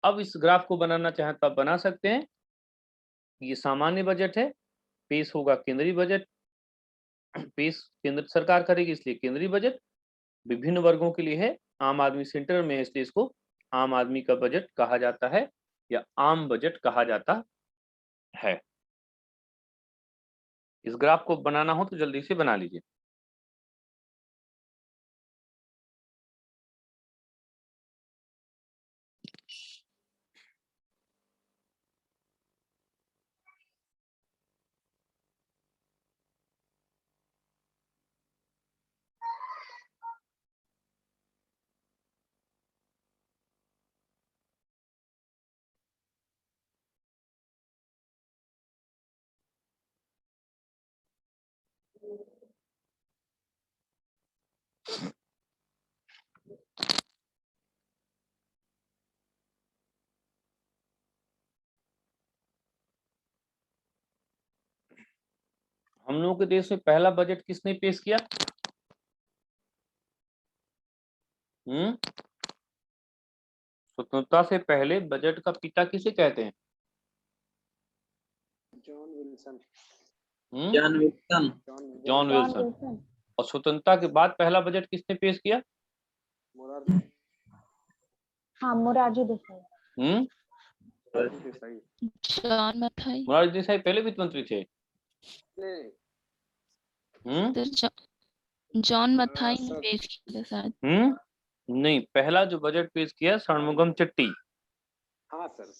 अब इस ग्राफ को बनाना चाहें तो आप बना सकते हैं। ये सामान्य बजट है, पेश होगा केंद्रीय बजट, पेश केंद्र सरकार करेगी इसलिए केंद्रीय बजट, विभिन्न वर्गों के लिए है, आम आदमी सेंटर में है इसलिए इसको आम आदमी का बजट कहा जाता है या आम बजट कहा जाता है। इस ग्राफ को बनाना हो तो जल्दी से बना लीजिए। हम लोगों के देश में पहला बजट किसने पेश किया? स्वतंत्रता से पहले बजट का पिता किसे कहते हैं? John Wilson. John Wilson. John Wilson. और स्वतंत्रता के बाद पहला बजट किसने पेश किया? हाँ, मोरारजी देसाई। जॉन मथाई। मोरारजी देसाई पहले वित्त मंत्री थे। जॉन मथाई ने पेश किया शायद। नहीं, पहला जो बजट पेश किया षणमुगम चेट्टी। हाँ सर,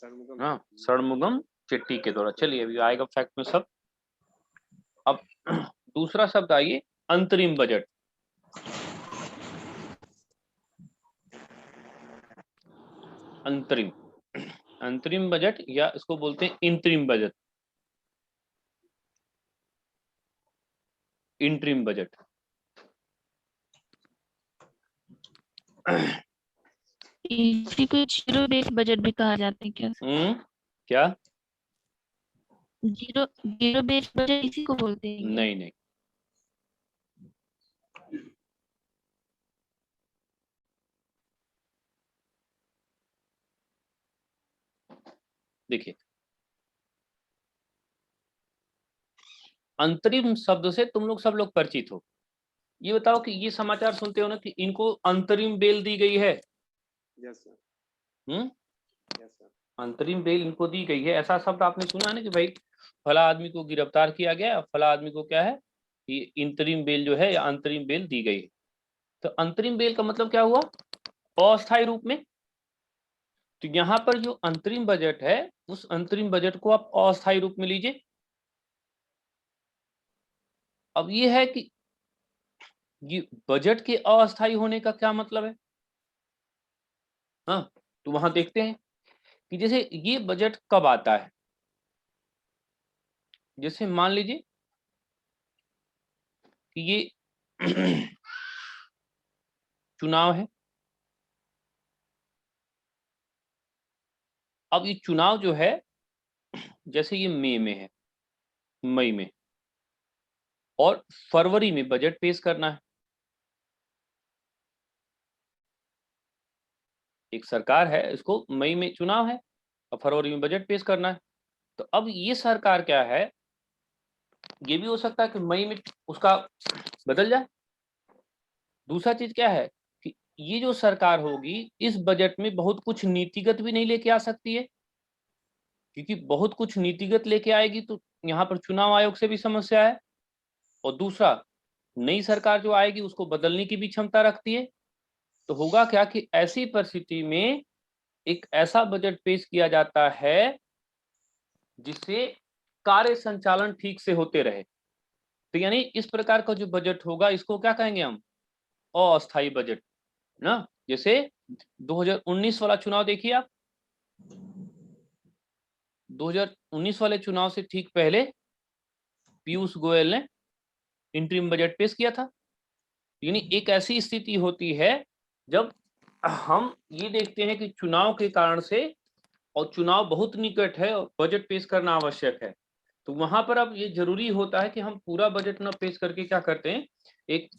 षणमुगम चेट्टी के द्वारा। चलिए अभी आएगा फैक्ट में सब। अब दूसरा शब्द आइए, अंतरिम बजट। अंतरिम, अंतरिम बजट या इसको बोलते हैं इंतरिम बजट। Interim budget. इसी को जीरो बेस्ड बजट भी कहा जाता है क्या? क्या? जीरो बेस्ड बजट इसी को बोलते हैं क्या? नहीं नहीं, देखिए अंतरिम शब्द से तुम लोग सब लोग परिचित हो। ये बताओ कि ये समाचार सुनते हो ना कि इनको अंतरिम बेल दी गई है। Yes sir. Yes sir. अंतरिम बेल इनको दी गई है, ऐसा शब्द आपने सुना ना कि भाई फला आदमी को गिरफ्तार किया गया, फला आदमी को क्या है कि इंतरिम बेल जो है या अंतरिम बेल दी गई है। तो अंतरिम बेल का मतलब क्या हुआ? अस्थायी रूप में। तो यहाँ पर जो अंतरिम बजट है उस अंतरिम बजट को आप अस्थायी रूप में लीजिए। अब ये है कि ये बजट के अस्थायी होने का क्या मतलब है? हाँ, तो वहां देखते हैं कि जैसे ये बजट कब आता है। जैसे मान लीजिए कि ये चुनाव है। अब ये चुनाव जो है जैसे ये मई में है, मई में, और फरवरी में बजट पेश करना है। एक सरकार है, इसको मई में चुनाव है और फरवरी में बजट पेश करना है। तो अब ये सरकार क्या है, ये भी हो सकता है कि मई में उसका बदल जाए। दूसरा चीज क्या है कि ये जो सरकार होगी इस बजट में बहुत कुछ नीतिगत भी नहीं लेके आ सकती है, क्योंकि बहुत कुछ नीतिगत लेके आएगी तो यहाँ पर चुनाव आयोग से भी समस्या है। और दूसरा, नई सरकार जो आएगी उसको बदलने की भी क्षमता रखती है। तो होगा क्या कि ऐसी परिस्थिति में एक ऐसा बजट पेश किया जाता है जिससे कार्य संचालन ठीक से होते रहे। तो यानी इस प्रकार का जो बजट होगा इसको क्या कहेंगे हम? अस्थायी बजट ना। जैसे 2019 वाला चुनाव देखिए आप, 2019 वाले चुनाव से ठीक पहले पीयूष गोयल ने इंटरिम बजट पेश किया था। यानी एक ऐसी स्थिति होती है जब हम ये देखते हैं कि चुनाव के कारण से, और चुनाव बहुत निकट है और बजट पेश करना आवश्यक है, तो वहां पर अब ये जरूरी होता है कि हम पूरा बजट न पेश करके क्या करते हैं, एक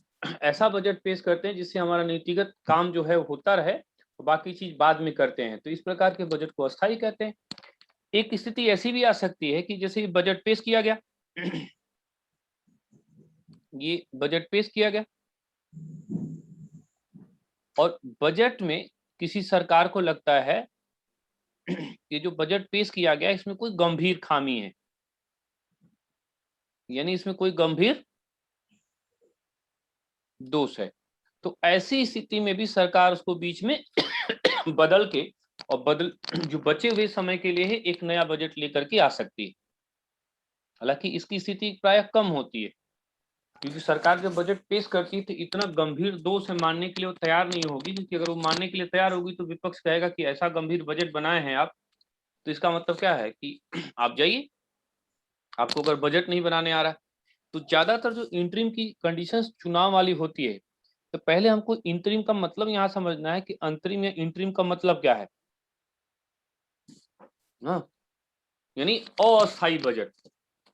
ऐसा बजट पेश करते हैं जिससे हमारा नीतिगत काम जो है होता रहे, तो बाकी चीज बाद में करते हैं। तो इस प्रकार के बजट को अस्थायी कहते हैं। एक स्थिति ऐसी भी आ सकती है कि जैसे बजट पेश किया गया, ये बजट पेश किया गया और बजट में किसी सरकार को लगता है ये जो बजट पेश किया गया इसमें कोई गंभीर खामी है, यानी इसमें कोई गंभीर दोष है। तो ऐसी स्थिति में भी सरकार उसको बीच में बदल के और जो बचे हुए समय के लिए है एक नया बजट लेकर के आ सकती है। हालांकि इसकी स्थिति प्रायः कम होती है, क्योंकि सरकार जब बजट पेश करती है तो इतना गंभीर दोष है मानने के लिए वो तैयार नहीं होगी, क्योंकि अगर वो मानने के लिए तैयार होगी तो विपक्ष कहेगा कि ऐसा गंभीर बजट बनाए हैं आप, तो इसका मतलब क्या है कि आप जाइए, आपको अगर बजट नहीं बनाने आ रहा। तो ज्यादातर जो इंटरिम की कंडीशंस चुनाव वाली होती है, तो पहले हमको इंटरिम का मतलब यहाँ समझना है कि अंतरिम या इंटरिम का मतलब क्या है ना। यानी अस्थायी बजट।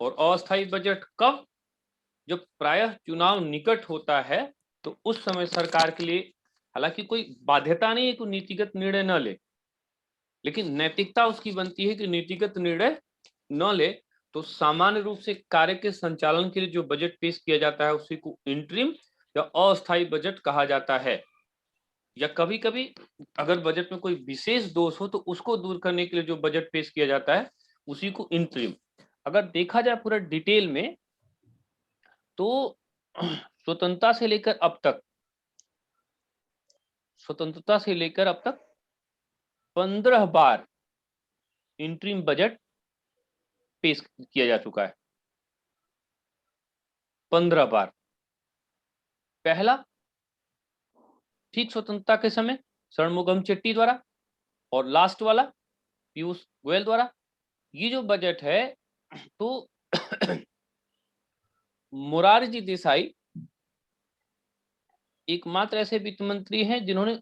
और अस्थायी बजट कब? जब प्रायः चुनाव निकट होता है तो उस समय सरकार के लिए हालांकि कोई बाध्यता नहीं है कि नीतिगत निर्णय न ले, लेकिन नैतिकता उसकी बनती है कि नीतिगत निर्णय न ले। तो सामान्य रूप से कार्य के संचालन के लिए जो बजट पेश किया जाता है उसी को इंटरिम या अस्थायी बजट कहा जाता है। या कभी कभी अगर बजट में कोई विशेष दोष हो तो उसको दूर करने के लिए जो बजट पेश किया जाता है उसी को इंटरिम। अगर देखा जाए पूरा डिटेल में तो स्वतंत्रता से लेकर अब तक, स्वतंत्रता से लेकर अब तक 15 बार इंटरिम बजट पेश किया जा चुका है। 15 बार। पहला ठीक स्वतंत्रता के समय षणमुगम चेट्टी द्वारा, और लास्ट वाला पीयूष गोयल द्वारा। ये जो बजट है तो मोरारजी देसाई एकमात्र ऐसे वित्त मंत्री हैं जिन्होंने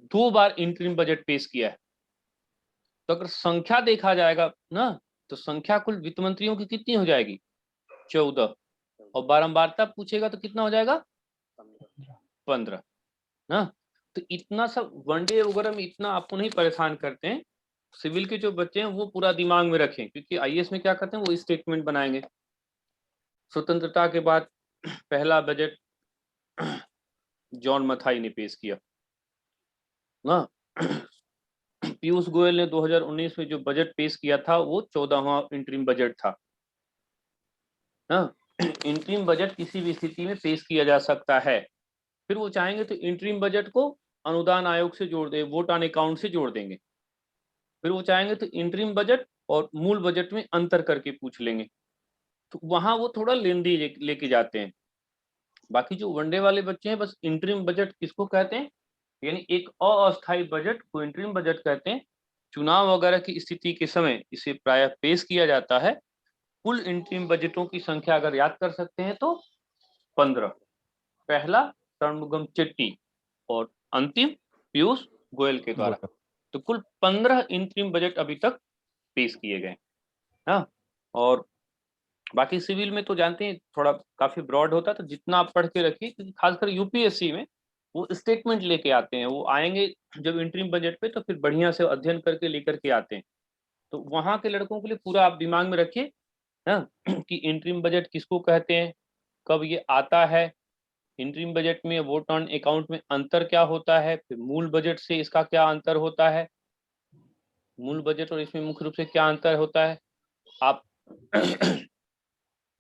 2 बार इंटरिम बजट पेश किया है। तो अगर संख्या देखा जाएगा ना, तो संख्या कुल वित्त मंत्रियों की कितनी हो जाएगी? 14। और बारंबारता पूछेगा तो कितना हो जाएगा? 15 ना। तो इतना सब वनडे वगैरह में इतना आपको नहीं परेशान करते हैं। सिविल के जो बच्चे हैं वो पूरा दिमाग में रखें, क्योंकि आईएएस में क्या करते हैं, वो स्टेटमेंट बनाएंगे। स्वतंत्रता के बाद पहला बजट जॉन मथाई ने पेश किया ना। पीयूष गोयल ने 2019 में जो बजट पेश किया था वो 14वां इंटरिम बजट था ना। इंटरिम बजट किसी भी स्थिति में पेश किया जा सकता है। फिर वो चाहेंगे तो इंटरिम बजट को अनुदान आयोग से जोड़ दे, वोट ऑन अकाउंट से जोड़ देंगे। फिर वो चाहेंगे तो इंटरिम बजट और मूल बजट में अंतर करके पूछ लेंगे। तो वहां वो थोड़ा लेंदी लेके जाते हैं। बाकी जो वनडे वाले बच्चे हैं, बस इंटरिम बजट किसको कहते हैं, यानी एक अस्थायी बजट को इंटरिम बजट कहते हैं। चुनाव वगैरह की स्थिति के समय इसे प्रायः पेश किया जाता है। कुल इंटरिम बजटों की संख्या अगर याद कर सकते हैं तो 15। पहला षणमुगम चेट्टी और अंतिम पीयूष गोयल के द्वारा। तो कुल 15 इंटरिम बजट अभी तक पेश किए गए। हाँ, और बाकी सिविल में तो जानते हैं थोड़ा काफी ब्रॉड होता है, तो जितना आप पढ़ के रखिए, क्योंकि खासकर यूपीएससी में वो स्टेटमेंट लेके आते हैं। वो आएंगे जब इंटरिम बजट पे तो फिर बढ़िया से अध्ययन करके लेकर के आते हैं। तो वहां के लड़कों के लिए पूरा आप दिमाग में रखिए ना कि इंटरिम बजट किसको कहते हैं, कब ये आता है, इंटरिम बजट में वोट ऑन अकाउंट में अंतर क्या होता है, फिर मूल बजट से इसका क्या अंतर होता है, मूल बजट और इसमें मुख्य रूप से क्या अंतर होता है। आप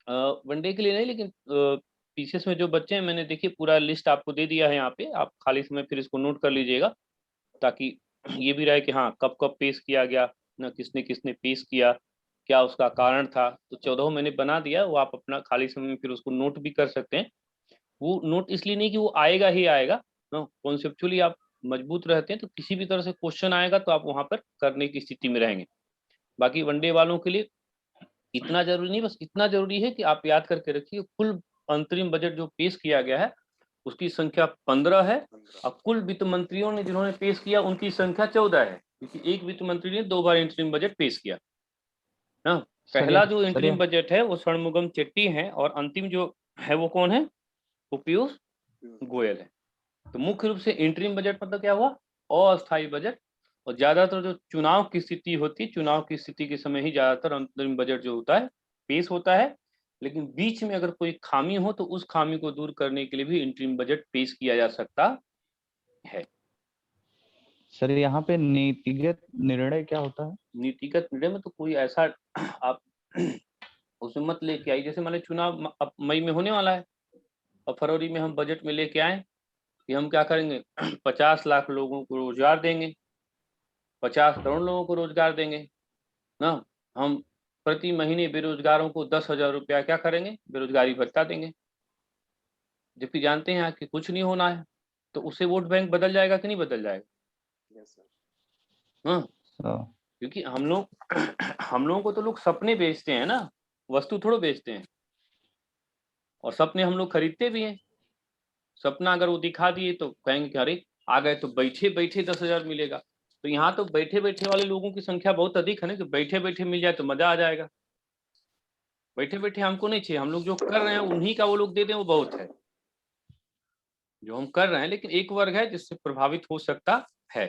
वनडे के लिए नहीं, लेकिन पीसीएस में जो बच्चे हैं, मैंने देखिए पूरा लिस्ट आपको दे दिया है यहाँ पे। आप खाली समय फिर इसको नोट कर लीजिएगा, ताकि ये भी रहे कि हाँ कब कब पेश किया गया ना, किसने किसने पेश किया, क्या उसका कारण था। तो 14 मैंने बना दिया, वो आप अपना खाली समय में फिर उसको नोट भी कर सकते हैं। वो नोट इसलिए नहीं कि वो आएगा ही आएगा ना, कॉन्सेप्चुअली आप मजबूत रहते हैं तो किसी भी तरह से क्वेश्चन आएगा तो आप वहां पर करने की स्थिति में रहेंगे। बाकी वनडे वालों के लिए इतना जरूरी नहीं, बस इतना जरूरी है कि आप याद करके रखिए कुल अंतरिम बजट जो पेश किया गया है उसकी संख्या 15 है, और कुल वित्त मंत्रियों ने जिन्होंने पेश किया उनकी संख्या 14 है, क्योंकि एक वित्त मंत्री ने 2 बार इंटरिम बजट पेश किया ना। पहला जो इंटरिम बजट है वो षणमुगम चेट्टी है, और अंतिम जो है वो कौन है, वो पीयूष गोयल है। तो मुख्य रूप से इंटरिम बजट मतलब क्या हुआ, अस्थायी बजट। और ज्यादातर जो चुनाव की स्थिति होती है, चुनाव की स्थिति के समय ही ज्यादातर अंतरिम बजट जो होता है पेश होता है। लेकिन बीच में अगर कोई खामी हो तो उस खामी को दूर करने के लिए भी इंटरिम बजट पेश किया जा सकता है। सर यहाँ पे नीतिगत निर्णय क्या होता है? नीतिगत निर्णय में तो कोई ऐसा आप उसमें मत लेके आई, जैसे मान लो चुनाव अब मई में होने वाला है और फरवरी में हम बजट में लेके आए कि हम क्या करेंगे 50 लाख लोगों को रोजगार देंगे, 50 करोड़ लोगों को रोजगार देंगे ना। हम प्रति महीने बेरोजगारों को 10,000 रुपया क्या करेंगे, बेरोजगारी भत्ता देंगे। जबकि जानते हैं कि कुछ नहीं होना है, तो उससे वोट बैंक बदल जाएगा कि नहीं बदल जाएगा? हाँ, क्योंकि हम लोगों को तो लोग सपने बेचते हैं ना, वस्तु थोड़ो बेचते हैं। और सपने हम लोग खरीदते भी हैं। सपना अगर वो दिखा दिए तो कहेंगे कि अरे आ गए तो बैठे बैठे 10,000 मिलेगा। तो यहाँ तो बैठे बैठे वाले लोगों की संख्या बहुत अधिक है ना, कि बैठे बैठे मिल जाए तो मजा आ जाएगा। बैठे बैठे हमको नहीं चाहिए, हम लोग जो कर रहे हैं उन्हीं का वो लोग दे दें वो बहुत है, जो हम कर रहे हैं। लेकिन एक वर्ग है जिससे प्रभावित हो सकता है,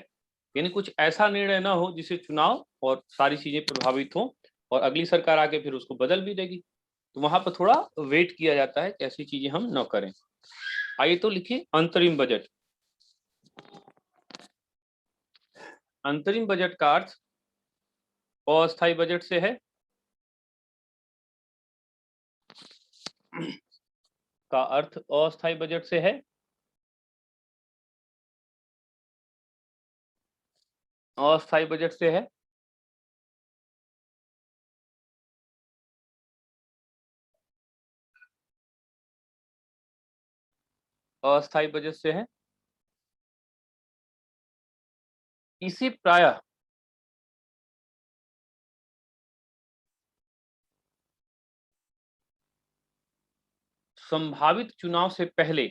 यानी कुछ ऐसा निर्णय ना हो जिससे चुनाव और सारी चीजें प्रभावित हो और अगली सरकार आके फिर उसको बदल भी देगी। तो वहां पर थोड़ा वेट किया जाता है कि ऐसी चीजें हम न करें। आइए तो लिखिए अंतरिम बजट। अंतरिम बजट का अर्थ अस्थायी बजट से है, का अर्थ अस्थायी बजट से है। अस्थायी बजट से है अस्थायी बजट से है। इसे प्रायः संभावित चुनाव से पहले,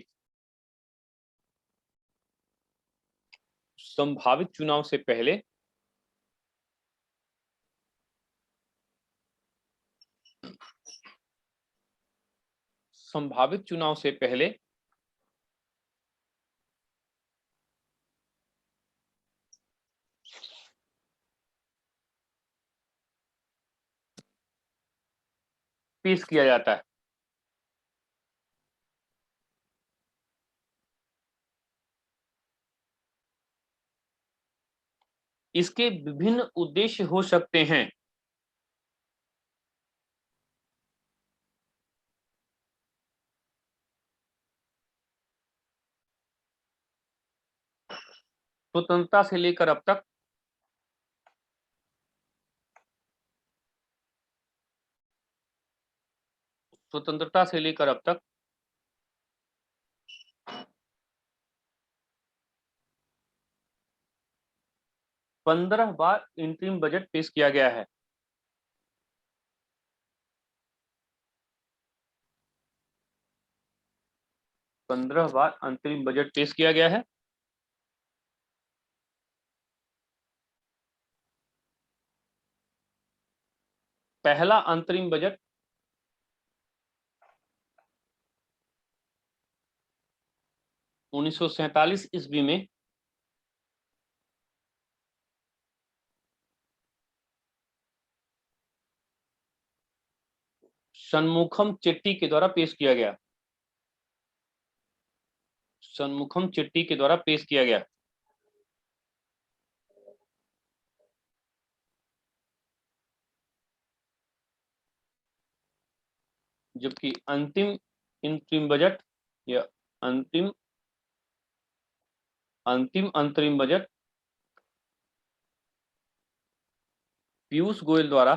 संभावित चुनाव से पहले संभावित चुनाव से पहले पेश किया जाता है। इसके विभिन्न उद्देश्य हो सकते हैं। स्वतंत्रता से लेकर अब तक स्वतंत्रता से लेकर अब तक 15 बार इंटरिम बजट पेश किया गया है। पंद्रह बार अंतरिम बजट पेश किया गया है। पहला अंतरिम बजट 1947 ईस्वी में षणमुखम चेट्टी के द्वारा पेश किया गया। षणमुखम चेट्टी के द्वारा पेश किया गया। जबकि अंतिम इंतरिम बजट या अंतिम अंतरिम बजट पीयूष गोयल द्वारा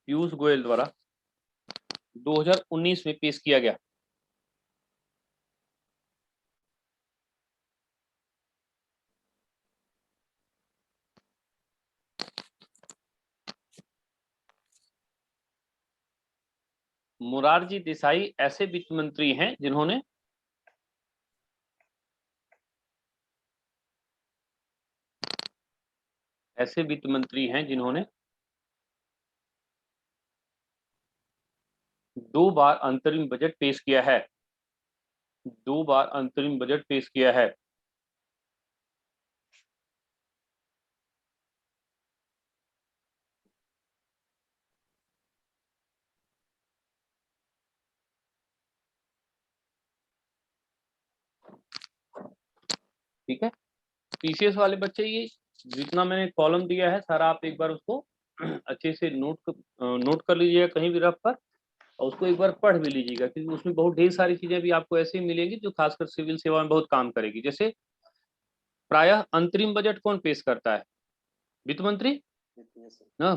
पीयूष गोयल द्वारा 2019 में पेश किया गया। मोरारजी देसाई ऐसे वित्त मंत्री हैं जिन्होंने ऐसे वित्त मंत्री हैं जिन्होंने 2 बार अंतरिम बजट पेश किया है। 2 बार अंतरिम बजट पेश किया है। ठीक है, पीसीएस वाले बच्चे ये जितना मैंने कॉलम दिया है सारा आप एक बार उसको अच्छे से नोट कर लीजिएगा कहीं भी रख पर, और उसको एक बार पढ़ भी लीजिएगा, क्योंकि उसमें बहुत ढेर सारी चीजें भी आपको ऐसे ही मिलेंगी जो खासकर सिविल सेवा में बहुत काम करेगी। जैसे प्रायः अंतरिम बजट कौन पेश करता है? वित्त मंत्री ना।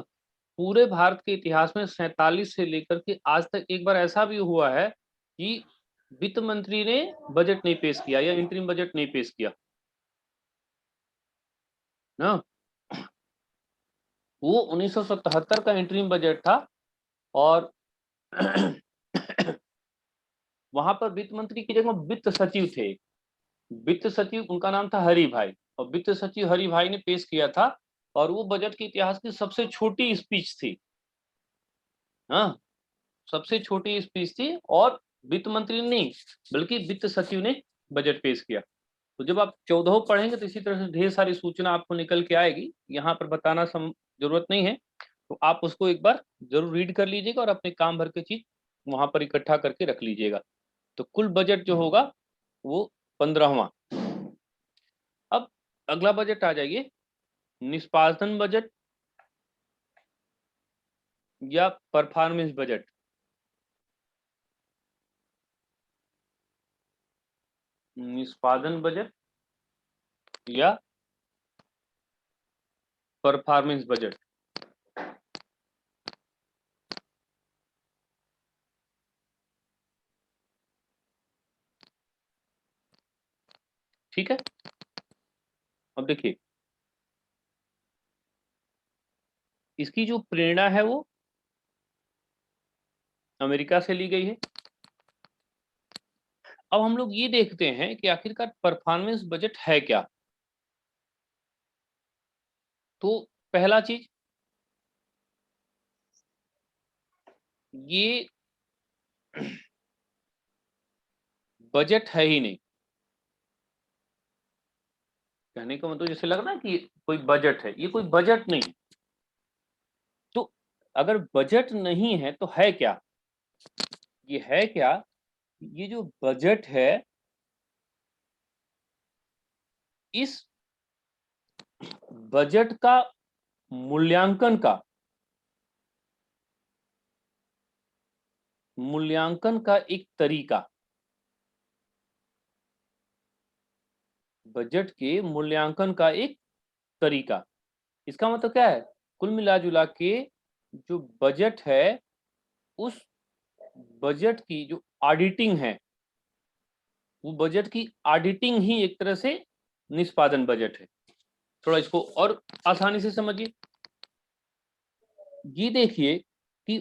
पूरे भारत के इतिहास में 47 से लेकर के आज तक एक बार ऐसा भी हुआ है कि वित्त मंत्री ने बजट नहीं पेश किया या इंतरिम बजट नहीं पेश किया ना। वो 1977 का इंटरिम बजट था और वहां पर वित्त मंत्री की जगह वित्त सचिव थे। वित्त सचिव उनका नाम था हरि भाई, और वित्त सचिव हरि भाई ने पेश किया था, और वो बजट के इतिहास की सबसे छोटी स्पीच थी। हाँ, सबसे छोटी स्पीच थी, और वित्त मंत्री ने नहीं बल्कि वित्त सचिव ने बजट पेश किया। तो जब आप 14 पढ़ेंगे तो इसी तरह से ढेर सारी सूचना आपको निकल के आएगी, यहाँ पर बताना जरूरत नहीं है। तो आप उसको एक बार जरूर रीड कर लीजिएगा और अपने काम भर के चीज वहां पर इकट्ठा करके रख लीजिएगा। तो कुल बजट जो होगा वो 15वां। अब अगला बजट आ जाइए, निष्पादन बजट या परफॉर्मेंस बजट। निष्पादन बजट या परफॉर्मेंस बजट। ठीक है। अब देखिए इसकी जो प्रेरणा है वो अमेरिका से ली गई है। अब हम लोग ये देखते हैं कि आखिरकार परफॉर्मेंस बजट है क्या। तो पहला चीज, ये बजट है ही नहीं। कहने का मतलब जैसे लग रहा है कि कोई बजट है, ये कोई बजट नहीं। तो अगर बजट नहीं है तो है क्या? ये है क्या? ये जो बजट है, इस बजट का मूल्यांकन का एक तरीका, बजट के मूल्यांकन का एक तरीका। इसका मतलब क्या है? कुल मिला जुला के जो बजट है, उस बजट की जो ऑडिटिंग है, वो बजट की ऑडिटिंग ही एक तरह से निष्पादन बजट है। थोड़ा इसको और आसानी से समझिए। ये देखिए कि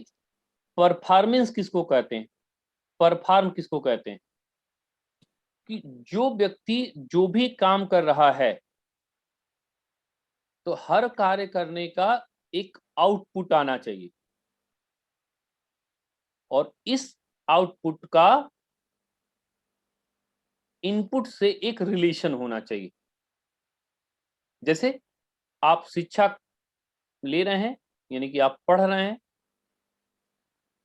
परफॉर्मेंस किसको कहते हैं, परफॉर्म किसको कहते हैं? कि जो व्यक्ति जो भी काम कर रहा है, तो हर कार्य करने का एक आउटपुट आना चाहिए, और इस आउटपुट का इनपुट से एक रिलेशन होना चाहिए। जैसे आप शिक्षा ले रहे हैं, यानी कि आप पढ़ रहे हैं,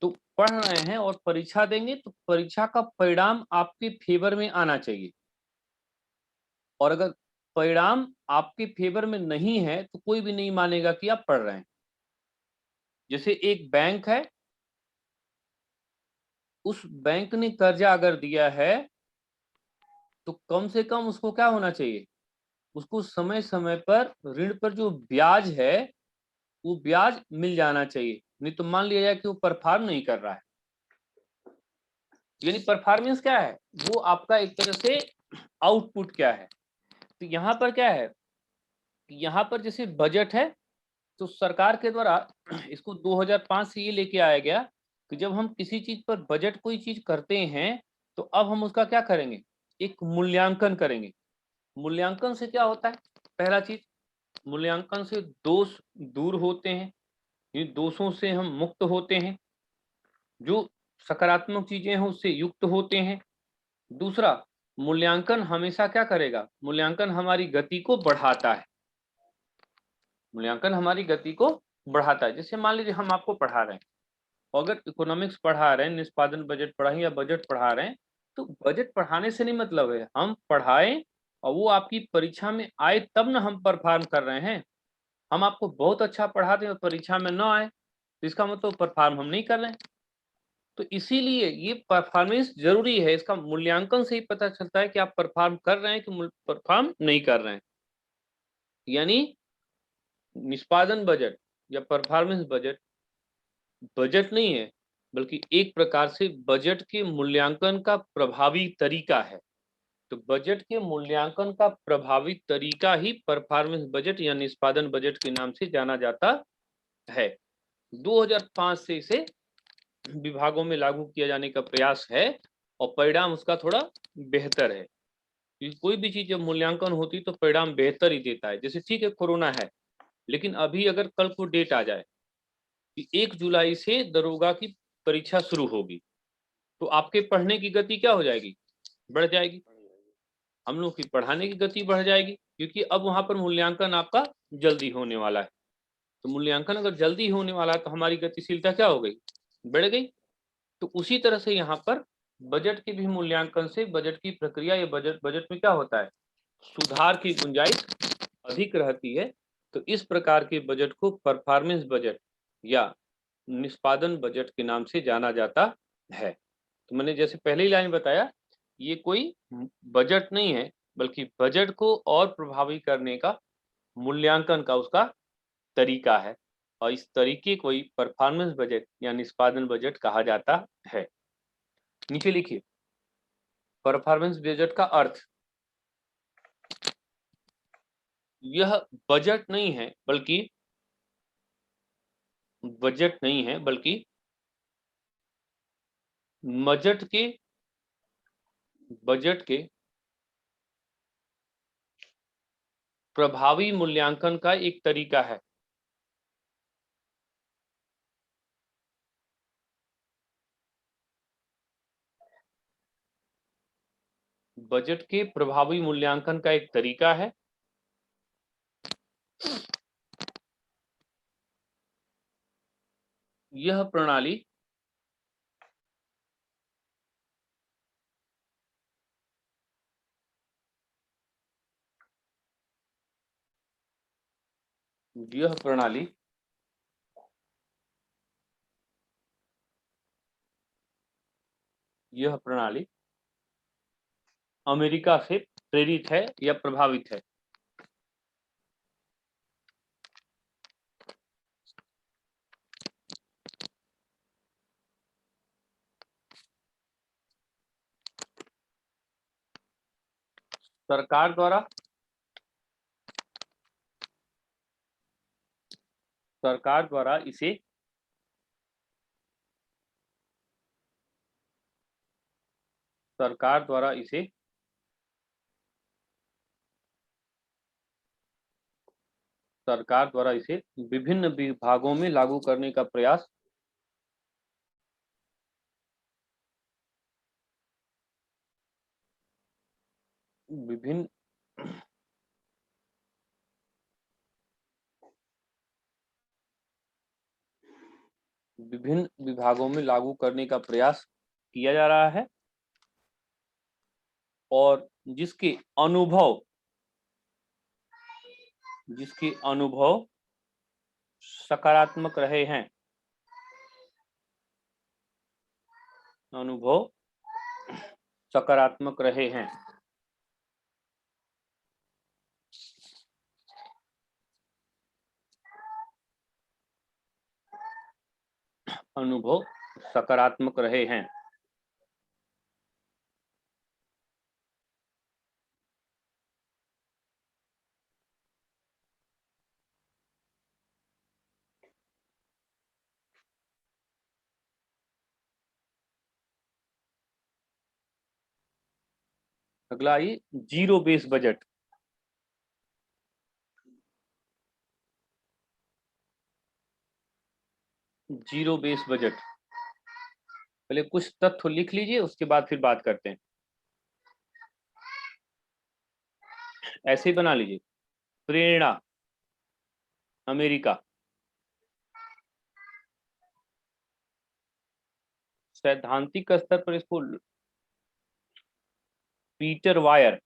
तो पढ़ रहे हैं और परीक्षा देंगे, तो परीक्षा का परिणाम आपके फेवर में आना चाहिए। और अगर परिणाम आपके फेवर में नहीं है तो कोई भी नहीं मानेगा कि आप पढ़ रहे हैं। जैसे एक बैंक है, उस बैंक ने कर्जा अगर दिया है, तो कम से कम उसको क्या होना चाहिए? उसको समय समय पर ऋण पर जो ब्याज है, वो ब्याज मिल जाना चाहिए। नहीं तो मान लिया जाए कि वो परफॉर्म नहीं कर रहा है। यानी परफॉर्मेंस क्या है? वो आपका एक तरह से आउटपुट क्या है। तो यहाँ पर क्या है, यहाँ पर जैसे बजट है, तो सरकार के द्वारा इसको 2005 से ये लेके आया गया कि जब हम किसी चीज पर बजट कोई चीज करते हैं, तो अब हम उसका क्या करेंगे? एक मूल्यांकन करेंगे। मूल्यांकन से क्या होता है? पहला चीज, मूल्यांकन से दोष दूर होते हैं, ये दोषों से हम मुक्त होते हैं, जो सकारात्मक चीजें हैं उससे युक्त होते हैं। दूसरा, मूल्यांकन हमेशा क्या करेगा? मूल्यांकन हमारी गति को बढ़ाता है। मूल्यांकन हमारी गति को बढ़ाता है। जैसे मान लीजिए हम आपको पढ़ा रहे हैं, अगर इकोनॉमिक्स पढ़ा रहे हैं, निष्पादन बजट पढ़ाएं या बजट पढ़ा रहे हैं, तो बजट पढ़ाने से नहीं मतलब है, हम पढ़ाएं और वो आपकी परीक्षा में आए तब ना हम परफॉर्म कर रहे हैं। हम आपको बहुत अच्छा पढ़ा दें और परीक्षा में ना आए, तो इसका मतलब परफॉर्म हम नहीं कर रहे हैं। तो इसीलिए ये परफॉर्मेंस जरूरी है। इसका मूल्यांकन से ही पता चलता है कि आप परफॉर्म कर रहे हैं कि परफॉर्म नहीं कर रहे हैं। यानी निष्पादन बजट या परफॉर्मेंस बजट बजट नहीं है, बल्कि एक प्रकार से बजट के मूल्यांकन का प्रभावी तरीका है। तो बजट के मूल्यांकन का प्रभावी तरीका ही परफॉर्मेंस बजट या निष्पादन बजट के नाम से जाना जाता है। 2005 से इसे विभागों में लागू किया जाने का प्रयास है, और परिणाम उसका थोड़ा बेहतर है। क्योंकि कोई भी चीज जब मूल्यांकन होती तो परिणाम बेहतर ही देता है। जैसे ठीक है कोरोना है, लेकिन अभी अगर कल को डेट आ जाए कि 1 जुलाई से दरोगा की परीक्षा शुरू होगी, तो आपके पढ़ने की गति क्या हो जाएगी? बढ़ जाएगी। हम लोग की पढ़ाने की गति बढ़ जाएगी, क्योंकि अब वहां पर मूल्यांकन आपका जल्दी होने वाला है। तो मूल्यांकन अगर जल्दी होने वाला है तो हमारी गतिशीलता क्या हो गई? बढ़ गई। तो उसी तरह से यहाँ पर बजट के भी मूल्यांकन से बजट की प्रक्रिया या बजट में क्या होता है? सुधार की गुंजाइश अधिक रहती है। तो इस प्रकार के बजट को परफॉर्मेंस बजट या निष्पादन बजट के नाम से जाना जाता है। तो मैंने जैसे पहले ही लाइन बताया, ये कोई बजट नहीं है, बल्कि बजट को और प्रभावी करने का मूल्यांकन का उसका तरीका है, और इस तरीके को ही परफॉर्मेंस बजट या निष्पादन बजट कहा जाता है। नीचे लिखिए परफॉर्मेंस बजट का अर्थ। यह बजट नहीं है बल्कि बजट के प्रभावी मूल्यांकन का एक तरीका है। बजट के प्रभावी मूल्यांकन का एक तरीका है। यह प्रणाली अमेरिका से प्रेरित है या प्रभावित है। सरकार द्वारा इसे विभिन्न विभागों में लागू करने का प्रयास विभिन्न विभागों में लागू करने का प्रयास किया जा रहा है और जिसके अनुभव सकारात्मक रहे हैं। अगला ये जीरो बेस बजट। पहले कुछ तथ्य लिख लीजिए, उसके बाद फिर बात करते हैं। ऐसे ही बना लीजिए। प्रेरणा अमेरिका, सैद्धांतिक स्तर पर इसको पीटर वायर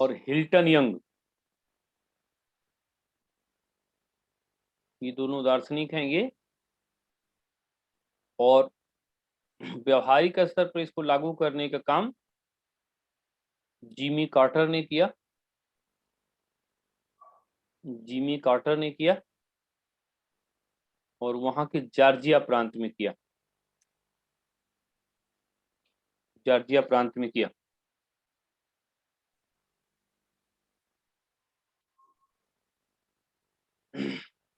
और हिल्टन यंग, ये दोनों दार्शनिक हैं ये, और व्यवहारिक स्तर पर इसको लागू करने का काम जिमी कार्टर ने किया और वहां के जॉर्जिया प्रांत में किया।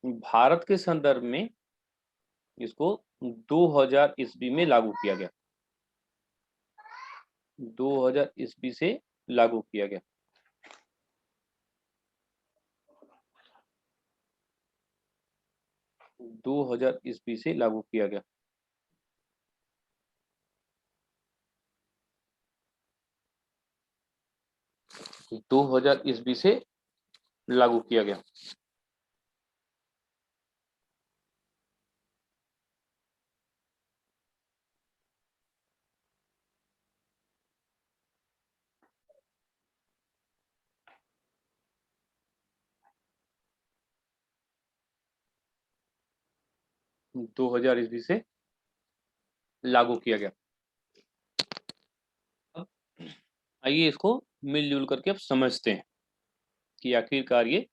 भारत के संदर्भ में इसको 2000 ईस्वी में लागू किया गया। 2000 ईस्वी से लागू किया गया। दो हजार ईस्वी से लागू किया गया। दो हजार ईस्वी से लागू किया गया। दो हजार ईस्वी से लागू किया गया। अब आइए इसको मिलजुल करके अब समझते हैं कि आखिरकार ये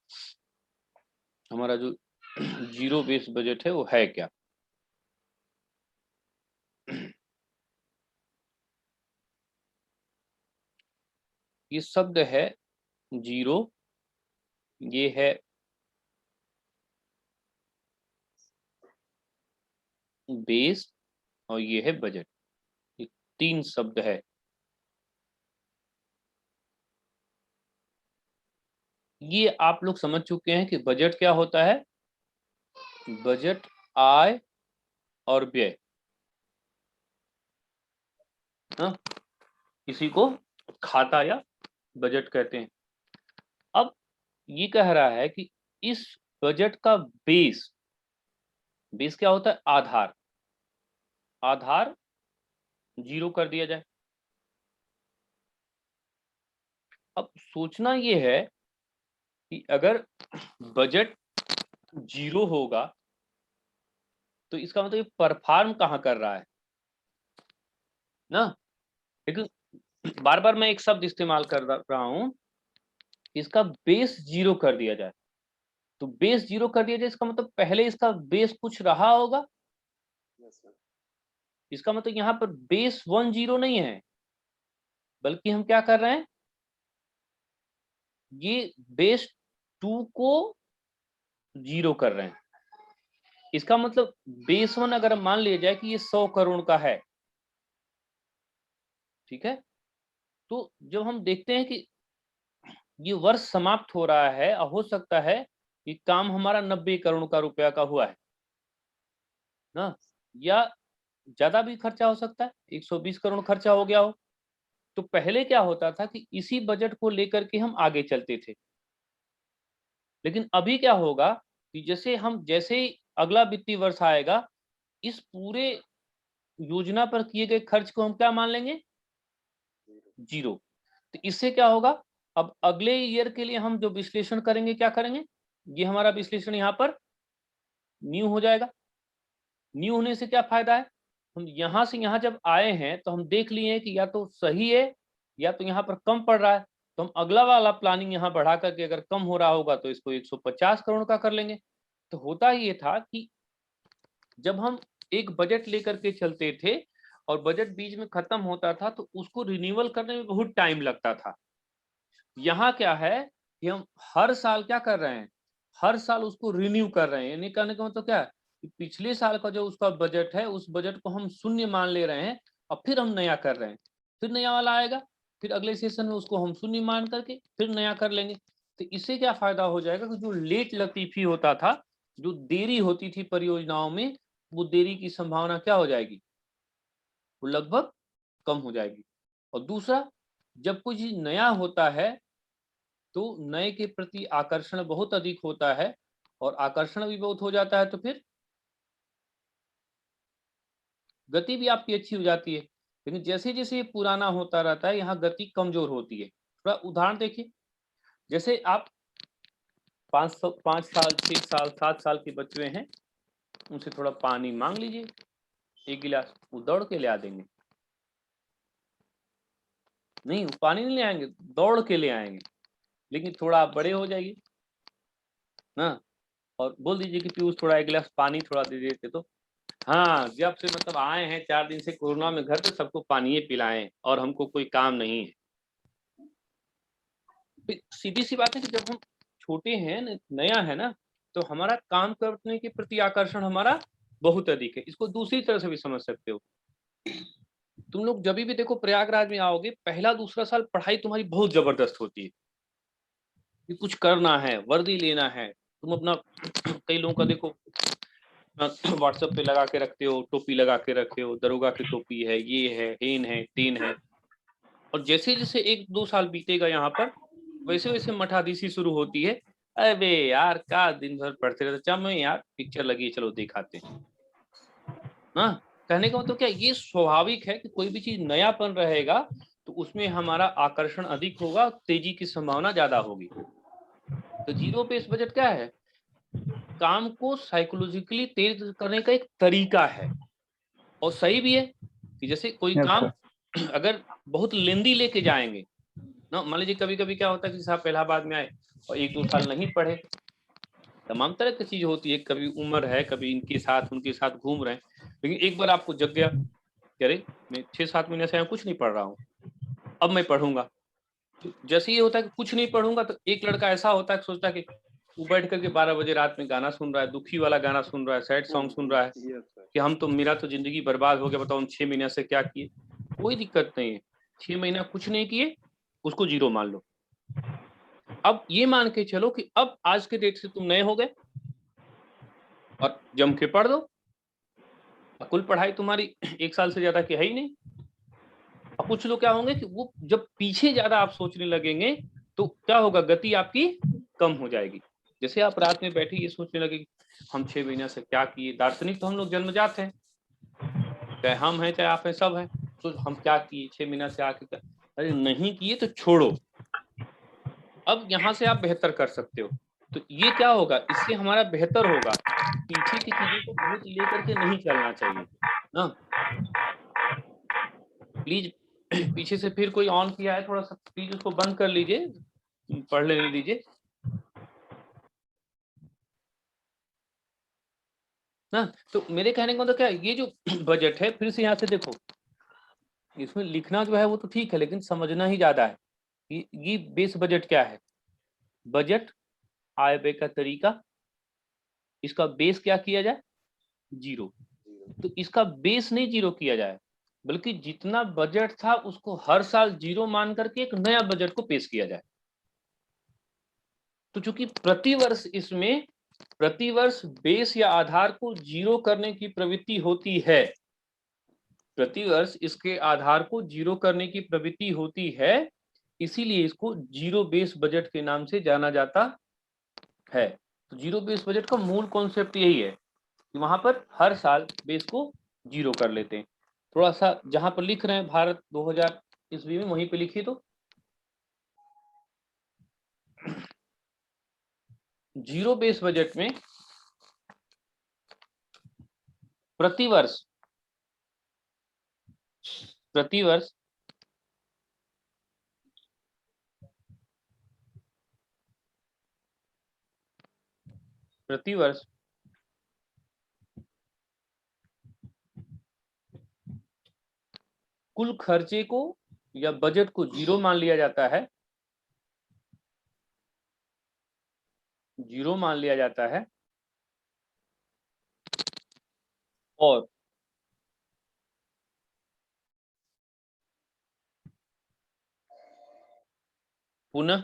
हमारा जो जीरो बेस बजट है वो है क्या। ये शब्द है जीरो, ये है बेस और ये है बजट। ये 3 शब्द है। ये आप लोग समझ चुके हैं कि बजट क्या होता है। बजट आय और व्यय, हाँ, इसी को खाता या बजट कहते हैं। अब ये कह रहा है कि इस बजट का बेस क्या होता है, आधार। आधार 0 कर दिया जाए। अब सोचना ये है कि अगर बजट 0 होगा तो इसका मतलब ये परफॉर्म कहाँ कर रहा है ना। लेकिन बार बार मैं एक शब्द इस्तेमाल कर रहा हूं, इसका बेस 0 कर दिया जाए। तो बेस 0 कर दिया जाए इसका मतलब पहले इसका बेस कुछ रहा होगा। Yes, sir. इसका मतलब यहाँ पर बेस 1 0 नहीं है, बल्कि हम क्या कर रहे हैं, ये बेस 2 को 0 कर रहे हैं। इसका मतलब बेस 1 अगर मान लिया जाए कि ये 100 करोड़ का है, ठीक है, तो जब हम देखते हैं कि ये वर्ष समाप्त हो रहा है और हो सकता है कि काम हमारा 90 करोड़ का रुपया का हुआ है ना, या ज्यादा भी खर्चा हो सकता है, 120 करोड़ खर्चा हो गया हो। तो पहले क्या होता था कि इसी बजट को लेकर के हम आगे चलते थे। लेकिन अभी क्या होगा कि जैसे ही अगला वित्तीय वर्ष आएगा, इस पूरे योजना पर किए गए खर्च को हम क्या मान लेंगे, 0। तो इससे क्या होगा, अब अगले ईयर के लिए हम जो विश्लेषण करेंगे क्या करेंगे, ये हमारा विश्लेषण यहाँ पर न्यू हो जाएगा। न्यू होने से क्या फायदा है, हम यहां से यहां जब आए हैं तो हम देख लिए हैं कि या तो सही है या तो यहाँ पर कम पड़ रहा है। तो हम अगला वाला प्लानिंग यहाँ बढ़ा करके अगर कम हो रहा होगा तो इसको 150 करोड़ का कर लेंगे। तो होता ये था कि जब हम एक बजट लेकर के चलते थे और बजट बीच में खत्म होता था तो उसको रिन्यूअल करने में बहुत टाइम लगता था। यहाँ क्या है कि हम हर साल क्या कर रहे हैं, हर साल उसको रिन्यू कर रहे हैं। यानी कहने का मतलब क्या है कि पिछले साल का जो उसका बजट है उस बजट को हम शून्य मान ले रहे हैं और फिर हम नया कर रहे हैं। फिर नया वाला आएगा, फिर अगले सेशन में उसको हम शून्य मान करके फिर नया कर लेंगे। तो इससे क्या फायदा हो जाएगा कि जो लेट लतीफी होता था, जो देरी होती थी परियोजनाओं में, वो देरी की संभावना क्या हो जाएगी, वो लगभग कम हो जाएगी। और दूसरा, जब कुछ नया होता है तो नए के प्रति आकर्षण बहुत अधिक होता है और आकर्षण भी बहुत हो जाता है तो फिर गति भी आपकी अच्छी हो जाती है। लेकिन जैसे जैसे ये पुराना होता रहता है यहाँ गति कमजोर होती है। थोड़ा उदाहरण देखिए, जैसे आप 5 साल 6 साल 7 साल के बच्चे हैं, उनसे थोड़ा पानी मांग लीजिए 1 गिलास, वो दौड़ के ले आ देंगे। नहीं, वो पानी नहीं ले आएंगे, दौड़ के ले आएंगे। लेकिन थोड़ा आप बड़े हो जाइए ना और बोल दीजिए कि पीयूष थोड़ा 1 गिलास पानी थोड़ा दे देते तो, हाँ, जब से मतलब आए हैं 4 दिन से कोरोना में घर पे सबको पानी पिलाएं और हमको कोई काम नहीं है। सीधी सी बात है कि जब हम छोटे हैं, नया है ना, तो हमारा काम करने के प्रति आकर्षण हमारा बहुत अधिक है। इसको दूसरी तरह से भी समझ सकते हो। तुम लोग जब भी देखो प्रयागराज में आओगे, पहला दूसरा साल पढ़ाई तुम्हारी बहुत जबरदस्त होती है कि कुछ करना है, वर्दी लेना है। तुम अपना कई लोगों का देखो व्हाट्सएप पे लगा के रखते हो, टोपी लगा के रखे हो, दरोगा की टोपी है, ये है, हेन है, तेन है। और जैसे जैसे 1-2 साल बीतेगा यहाँ पर, वैसे वैसे मठाधीसी शुरू होती है। अबे यार का दिन भर पढ़ते रहते, चलो यार पिक्चर लगी चलो दिखाते हैं ना। कहने का मतलब क्या, ये स्वाभाविक है कि कोई भी चीज नयापन रहेगा तो उसमें हमारा आकर्षण अधिक होगा, तेजी की संभावना ज्यादा होगी। तो जीरो बेस बजट क्या है, काम को साइकोलॉजिकली तेज करने का एक तरीका है और सही भी है कि जैसे कोई काम अगर बहुत लेंदी लेके जाएंगे ना, मान लीजिए कभी कभी क्या होता है कि साहब इलाहाबाद में आए और 1-2 साल नहीं पढ़े, तमाम तरह की चीज होती है, कभी उम्र है, कभी इनके साथ उनके साथ घूम रहे हैं, लेकिन एक बार आपको जग गया कि अरे मैं 6-7 महीने से कुछ नहीं पढ़ रहा हूँ, अब मैं पढ़ूंगा। तो जैसे ये होता है कि कुछ नहीं पढ़ूंगा, तो एक लड़का ऐसा होता है कि सोचता है कि वो बैठ करके 12 बजे रात में गाना सुन रहा है, दुखी वाला गाना सुन रहा है, सैड सॉन्ग सुन रहा है Yes, sir. कि मेरा तो जिंदगी बर्बाद हो गया, बताओ हम 6 महीने से क्या किए। कोई दिक्कत नहीं है, 6 महीना कुछ नहीं किए, उसको 0 मान लो। अब ये मान के चलो कि अब आज के डेट से तुम नए हो गए और जम के पढ़ दो। कुल पढ़ाई तुम्हारी 1 साल से ज्यादा की है ही नहीं। अब कुछ लोग क्या होंगे कि वो जब पीछे ज्यादा आप सोचने लगेंगे तो क्या होगा, गति आपकी कम हो जाएगी। जैसे आप रात में बैठे ये सोचने लगे कि हम 6 महीने से क्या किए। दार्शनिक तो हम लोग जन्मजात हैं, चाहे हम हैं चाहे आप हैं, सब हैं। तो हम क्या किए 6 महीना से आके, क्या अरे नहीं किए तो छोड़ो, अब यहाँ से आप बेहतर कर सकते हो। तो ये क्या होगा, इससे हमारा बेहतर होगा। पीछे की चीजों को बहुत लेकर के नहीं चलना चाहिए ना। प्लीज पीछे से फिर कोई ऑन किया है थोड़ा सा, प्लीज उसको बंद कर लीजिए, पढ़ लेने दीजिए ना। तो मेरे कहने का मतलब क्या है, ये जो बजट है, फिर से यहाँ से देखो, इसमें लिखना जो है वो तो ठीक है, लेकिन समझना ही ज्यादा है। ये बेस बजट क्या है, बजट आय व्यय का तरीका, इसका बेस क्या किया जाए, 0। तो इसका बेस नहीं 0 किया जाए, बल्कि जितना बजट था उसको हर साल 0 मान करके एक नया बजट को पेश किया जाए। तो चूंकि प्रतिवर्ष बेस या आधार को 0 करने की प्रवृत्ति होती है, प्रतिवर्ष इसके आधार को 0 करने की प्रवृत्ति होती है, इसीलिए इसको 0 बेस बजट के नाम से जाना जाता है। तो 0 बेस बजट का मूल कॉन्सेप्ट यही है कि वहां पर हर साल बेस को 0 कर लेते हैं। थोड़ा सा जहां पर लिख रहे हैं भारत 2000 ईस्वी में, वहीं पे लिखिए तो 0 बेस बजट में प्रतिवर्ष कुल खर्चे को या बजट को 0 मान लिया जाता है, 0 मान लिया जाता है, और पुनः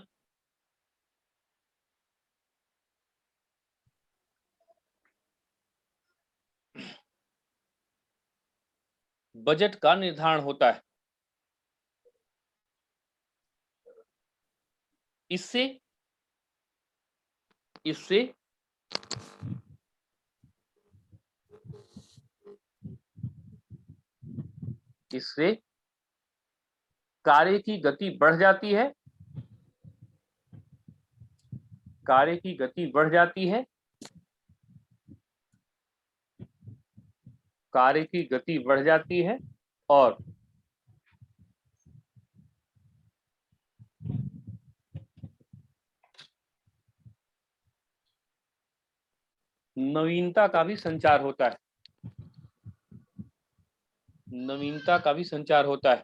बजट का निर्धारण होता है। इससे कार्य की गति बढ़ जाती है, कार्य की गति बढ़ जाती है, कार्य की गति बढ़ जाती है, और नवीनता का भी संचार होता है, नवीनता का भी संचार होता है।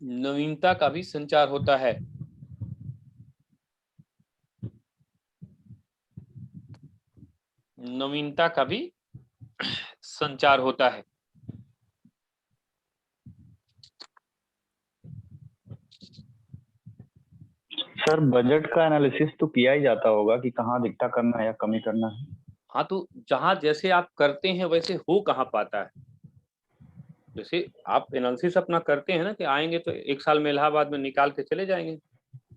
नवीनता का भी संचार होता है। नवीनता का भी संचार होता है। सर बजट का एनालिसिस तो किया ही जाता होगा कि कहाँ अधिकता करना है या कमी करना है। हाँ, तो जहां जैसे आप करते हैं वैसे हो कहाँ पाता है। जैसे आप एनालिसिस अपना करते हैं ना कि आएंगे तो 1 साल में इलाहाबाद में निकाल के चले जाएंगे,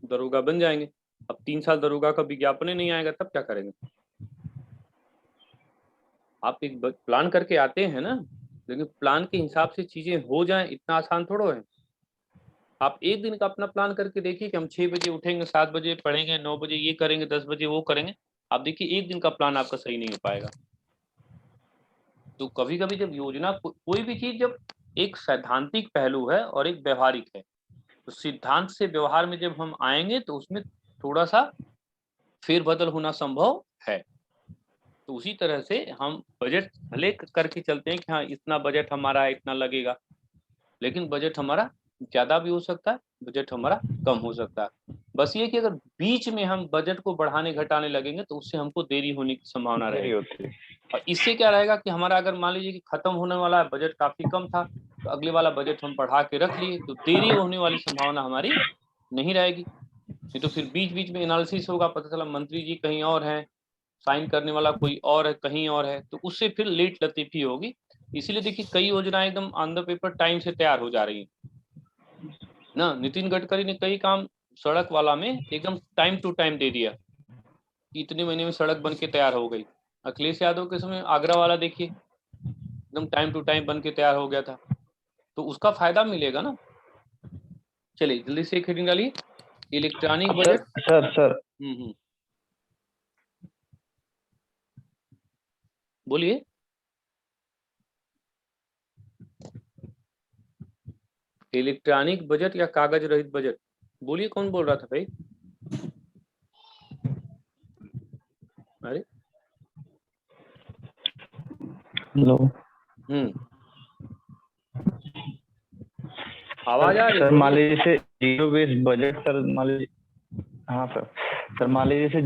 दरोगा बन जाएंगे। अब 3 साल दरोगा का विज्ञापन ही नहीं आएगा, तब क्या करेंगे। आप एक प्लान करके आते हैं ना, लेकिन प्लान के हिसाब से चीजें हो जाएं इतना आसान थोड़ा है। आप एक दिन का अपना प्लान करके देखिए कि हम 6 बजे उठेंगे, 7 बजे पढ़ेंगे, 9 बजे ये करेंगे, 10 बजे वो करेंगे। आप देखिए एक दिन का प्लान आपका सही नहीं हो पाएगा। तो कभी कभी जब योजना कोई भी चीज जब एक सैद्धांतिक पहलू है और एक व्यवहारिक है, तो सिद्धांत से व्यवहार में जब हम आएंगे तो उसमें थोड़ा सा फेरबदल होना संभव है। तो उसी तरह से हम बजट भले करके चलते हैं कि हाँ इतना बजट हमारा है, इतना लगेगा, लेकिन बजट हमारा ज्यादा भी हो सकता है, बजट हमारा कम हो सकता है। बस ये कि अगर बीच में हम बजट को बढ़ाने घटाने लगेंगे तो उससे हमको देरी होने की संभावना देरी रहेगी। होती है। और इससे क्या रहेगा कि हमारा अगर मान लीजिए कि खत्म होने वाला है, बजट काफी कम था, तो अगले वाला बजट हम बढ़ा के रख लिए, तो देरी होने वाली संभावना हमारी नहीं रहेगी। नहीं तो फिर बीच बीच में एनालिसिस होगा, पता चला मंत्री जी कहीं और हैं, साइन करने वाला कोई और है, कहीं और है, तो उससे फिर लेट लतीफी होगी। इसीलिए देखिए कई योजनाएं एकदम ऑन द पेपर टाइम से तैयार हो जा रही है ना। नितिन गडकरी ने कई काम सड़क वाला में एकदम टाइम टू टाइम दे दिया, इतने महीने में सड़क बन के तैयार हो गई। अखिलेश यादव के समय आगरा वाला देखिए एकदम टाइम टू टाइम बन के तैयार हो गया था, तो उसका फायदा मिलेगा ना। चलिए जल्दी से एक हेडिंग डालिए, इलेक्ट्रॉनिक बजट। सर बोलिए। इलेक्ट्रॉनिक बजट या कागज रहित बजट, बोलिए कौन बोल रहा था भाई? अरे हेलो आवाज आ रही है? सर मान लीजिए जैसे जीरो बेस्ड बजट, सर मान लीजिए, हाँ सर मान लीजिए जैसे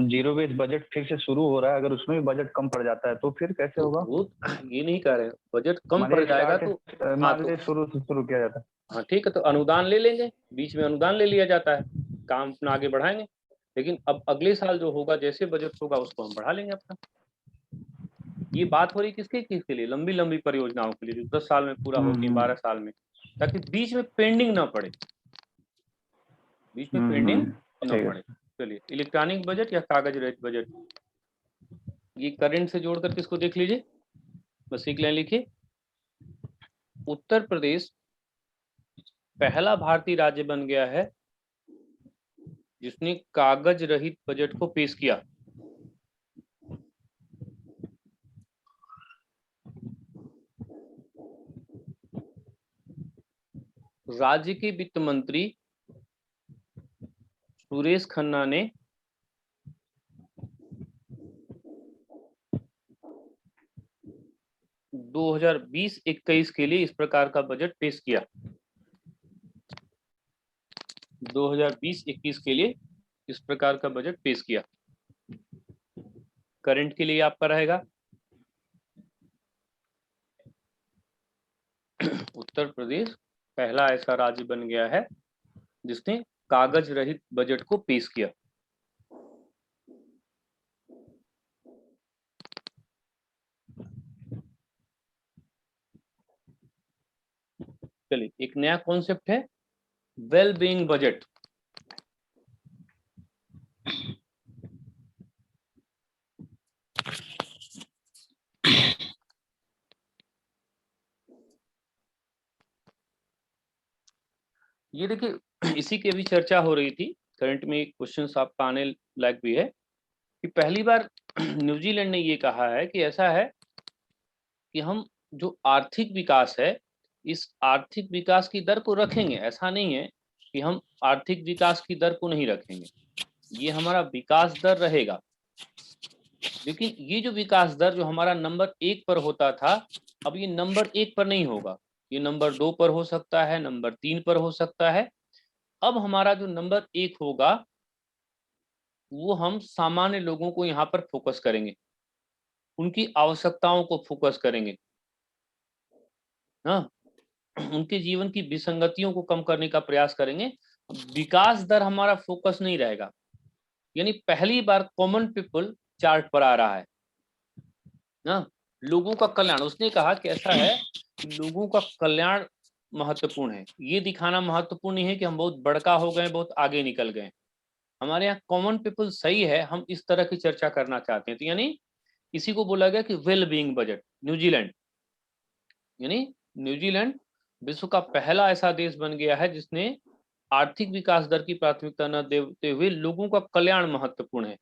जीरो बेस्ड बजट फिर से शुरू हो रहा है, अगर उसमें भी बजट कम पड़ जाता है तो फिर कैसे होगा? वो ये नहीं कह रहे, बजट कम मान पड़ लीजिए जाएगा start तो हाँ मान तो लीजिए शुरू किया जाता है। हाँ ठीक है, तो अनुदान ले लेंगे, बीच में अनुदान ले लिया जाता है, काम अपना आगे बढ़ाएंगे। लेकिन अब अगले साल जो होगा, जैसे बजट होगा उसको हम बढ़ा लेंगे अपना। ये बात हो रही किसके लिए? लंबी लंबी परियोजनाओं के लिए, जो 10 साल में पूरा होती है, 12 साल में, ताकि बीच में पेंडिंग ना पड़े, बीच में पेंडिंग ना ठीक है। पड़े। चलिए इलेक्ट्रॉनिक बजट या कागज रहित बजट, ये करंट से जोड़कर किसको देख लीजिए, बस एक लाइन लिखिए। उत्तर प्रदेश पहला भारतीय राज्य बन गया है जिसने कागज रहित बजट को पेश किया। राज्य के वित्त मंत्री सुरेश खन्ना ने 2020-21 के लिए इस प्रकार का बजट पेश किया। 2020-21 के लिए इस प्रकार का बजट पेश किया। करंट के लिए आपका रहेगा उत्तर प्रदेश पहला ऐसा राज्य बन गया है जिसने कागज रहित बजट को पेश किया। चलिए एक नया कॉन्सेप्ट है, वेल बीइंग बजट। ये देखिए इसी की भी चर्चा हो रही थी, करंट में क्वेश्चंस आपका आने लायक भी है कि पहली बार न्यूजीलैंड ने ये कहा है कि ऐसा है कि हम जो आर्थिक विकास है, इस आर्थिक विकास की दर को रखेंगे। ऐसा नहीं है कि हम आर्थिक विकास की दर को नहीं रखेंगे, ये हमारा विकास दर रहेगा। लेकिन ये जो विकास दर जो हमारा नंबर 1 पर होता था, अब ये नंबर 1 पर नहीं होगा, ये नंबर 2 पर हो सकता है, नंबर 3 पर हो सकता है। अब हमारा जो नंबर 1 होगा वो हम सामान्य लोगों को यहाँ पर फोकस करेंगे, उनकी आवश्यकताओं को फोकस करेंगे, हाँ, उनके जीवन की विसंगतियों को कम करने का प्रयास करेंगे। विकास दर हमारा फोकस नहीं रहेगा। यानी पहली बार कॉमन पीपल चार्ट पर आ रहा है ना, लोगों का कल्याण। उसने कहा कि ऐसा है कि लोगों का कल्याण महत्वपूर्ण है, ये दिखाना महत्वपूर्ण नहीं है कि हम बहुत बड़का हो गए, बहुत आगे निकल गए। हमारे यहाँ कॉमन पीपल सही है, हम इस तरह की चर्चा करना चाहते हैं। तो यानी इसी को बोला गया कि वेल बीइंग बजट। न्यूजीलैंड यानी न्यूजीलैंड विश्व का पहला ऐसा देश बन गया है जिसने आर्थिक विकास दर की प्राथमिकता न देते हुए लोगों का कल्याण महत्वपूर्ण है।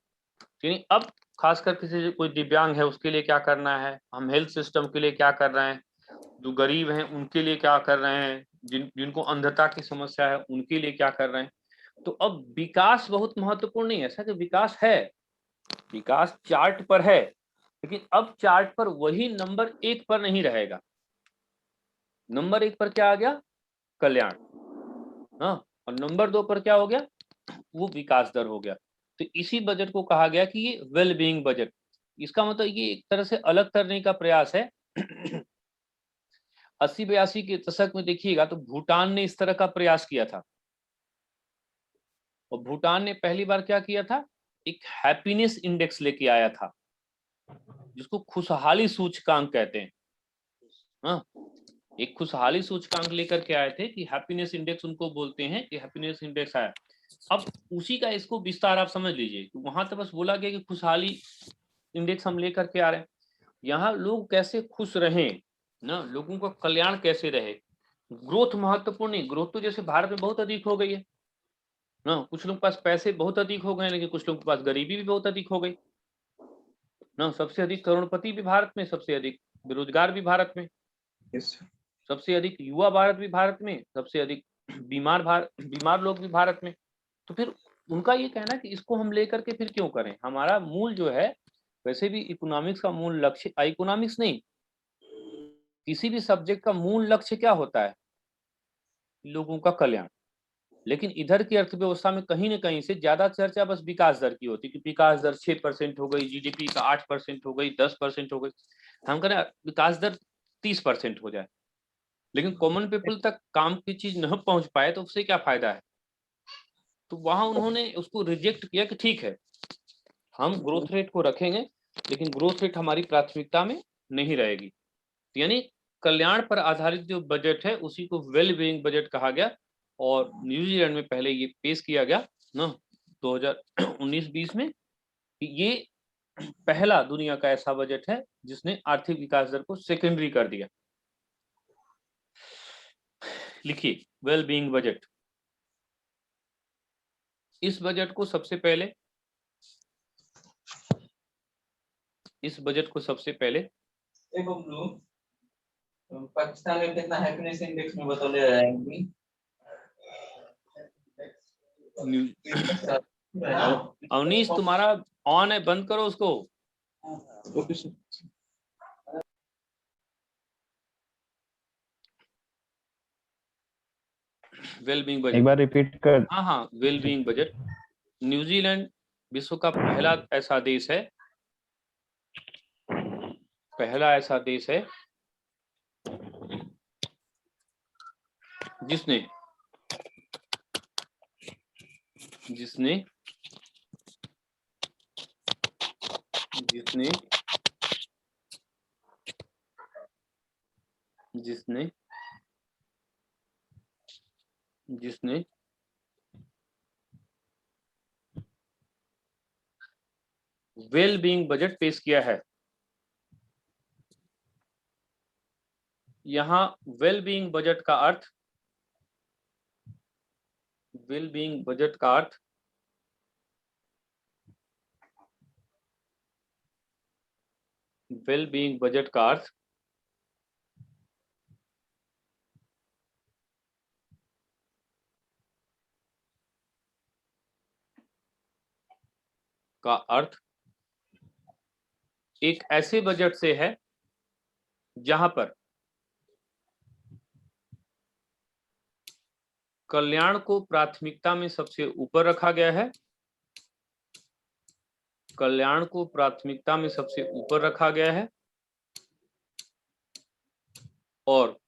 यानी अब खासकर किसी कोई दिव्यांग है उसके लिए क्या करना है, हम हेल्थ सिस्टम के लिए क्या कर रहे हैं, जो गरीब हैं उनके लिए क्या कर रहे हैं, जिनको अंधता की समस्या है उनके लिए क्या कर रहे हैं। तो अब विकास बहुत महत्वपूर्ण नहीं है। ऐसा कि विकास है, विकास चार्ट पर है, लेकिन अब चार्ट पर वही नंबर 1 पर नहीं रहेगा। नंबर 1 पर क्या आ गया? कल्याण। हाँ, और नंबर 2 पर क्या हो गया? वो विकास दर हो गया। तो इसी बजट को कहा गया कि ये वेल बीइंग बजट। इसका मतलब ये एक तरह से अलग करने का प्रयास है। 80-82 के दशक में देखिएगा तो भूटान ने इस तरह का प्रयास किया था। और भूटान ने पहली बार क्या किया था? एक हैप्पीनेस इंडेक्स लेके आया था, जिसको खुशहाली सूचकांक कहते हैं। हाँ, एक खुशहाली सूचकांक लेकर के आए थे कि हैप्पीनेस इंडेक्स उनको बोलते हैं कि हैप्पीनेस इंडेक्स आया। अब उसी का इसको विस्तार आप समझ लीजिए। वहां तो बस बोला गया कि खुशहाली इंडेक्स हम लेकर के आ रहे हैं। यहाँ लोग कैसे खुश रहें ना, लोगों का कल्याण कैसे रहे। ग्रोथ महत्वपूर्ण नहीं। ग्रोथ तो जैसे भारत में बहुत अधिक हो गई है ना, कुछ लोगों के पास पैसे बहुत अधिक हो गए, लेकिन कुछ लोगों के पास गरीबी भी बहुत अधिक हो गई ना। सबसे अधिक करोड़पति भी भारत में, सबसे अधिक बेरोजगार भी भारत में, सबसे अधिक युवा भारत भी भारत में, सबसे अधिक बीमार लोग भी भारत में। तो फिर उनका ये कहना कि इसको हम लेकर के फिर क्यों करें। हमारा मूल जो है, वैसे भी इकोनॉमिक्स का मूल लक्ष्य, इकोनॉमिक्स नहीं, किसी भी सब्जेक्ट का मूल लक्ष्य क्या होता है? लोगों का कल्याण। लेकिन इधर की अर्थव्यवस्था में कहीं ना कहीं से ज्यादा चर्चा बस विकास दर की होती है कि विकास दर 6% हो गई, जीडीपी का 8% हो गई, 10% हो गई। हम करें विकास दर 30% हो जाए, लेकिन कॉमन पीपल तक काम की चीज न पहुंच पाए तो उससे क्या फायदा है। तो वहां उन्होंने उसको रिजेक्ट किया कि ठीक है, हम ग्रोथ रेट को रखेंगे, लेकिन ग्रोथ रेट हमारी प्राथमिकता में नहीं रहेगी। यानी कल्याण पर आधारित जो बजट है उसी को वेल बीइंग बजट कहा गया। और न्यूजीलैंड में पहले ये पेश किया गया ना 2019-20 में। ये पहला दुनिया का ऐसा बजट है जिसने आर्थिक विकास दर को सेकेंडरी कर दिया। लिखिए वेल बीइंग बजट। इस बजट को सबसे पहले पाकिस्तान में कितना हैप्पीनेस इंडेक्स में बतौले रहेंगे? अवनीश तुम्हारा ऑन है, बंद करो उसको। वेल बीइंग बजट एक बार रिपीट कर। हाँ, वेल बीइंग बजट। न्यूजीलैंड विश्व का पहला ऐसा देश है जिसने वेल बीइंग बजट पेश किया है। यहाँ वेल बीइंग बजट का अर्थ एक ऐसे बजट से है जहां पर कल्याण को प्राथमिकता में सबसे ऊपर रखा गया है। और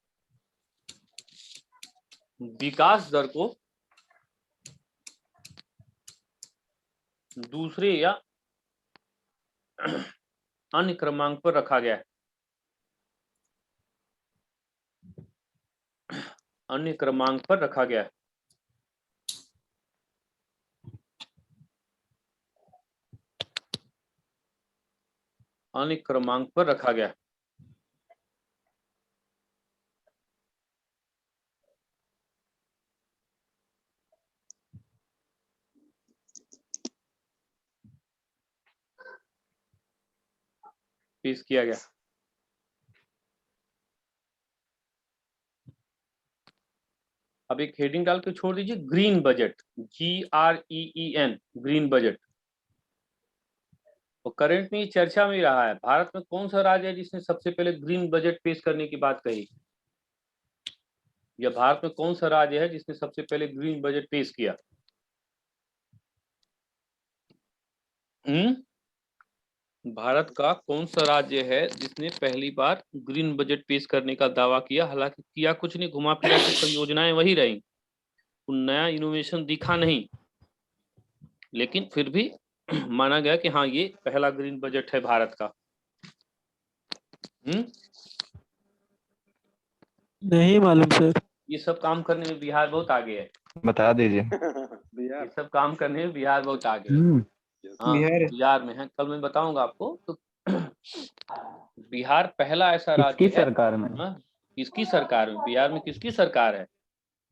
विकास दर को दूसरे या अन्य क्रमांक पर रखा गया है। अन्य क्रमांक पर रखा गया है। पेश किया गया। अब एक हेडिंग डाल के छोड़ दीजिए, green budget, GREEN, green budget. और करंट में ये चर्चा में रहा है, भारत में कौन सा राज्य है जिसने सबसे पहले ग्रीन बजट पेश करने की बात कही, या भारत में कौन सा राज्य है जिसने सबसे पहले ग्रीन बजट पेश किया? भारत का कौन सा राज्य है जिसने पहली बार ग्रीन बजट पेश करने का दावा किया? हालांकि किया कुछ नहीं, घुमा फिरा के परियोजनाएं वही रही, नया इनोवेशन दिखा नहीं, लेकिन फिर भी माना गया कि हाँ ये पहला ग्रीन बजट है भारत का। नहीं मालूम सर। ये सब काम करने में बिहार बहुत आगे है। बता दीजिए। बिहार ये सब काम करने में बिहार बहुत आगे है। हाँ, बिहार में है, कल मैं बताऊंगा आपको। तो बिहार पहला ऐसा राज्य किसकी है। सरकार में? हाँ, किसकी सरकार में? बिहार में किसकी सरकार है?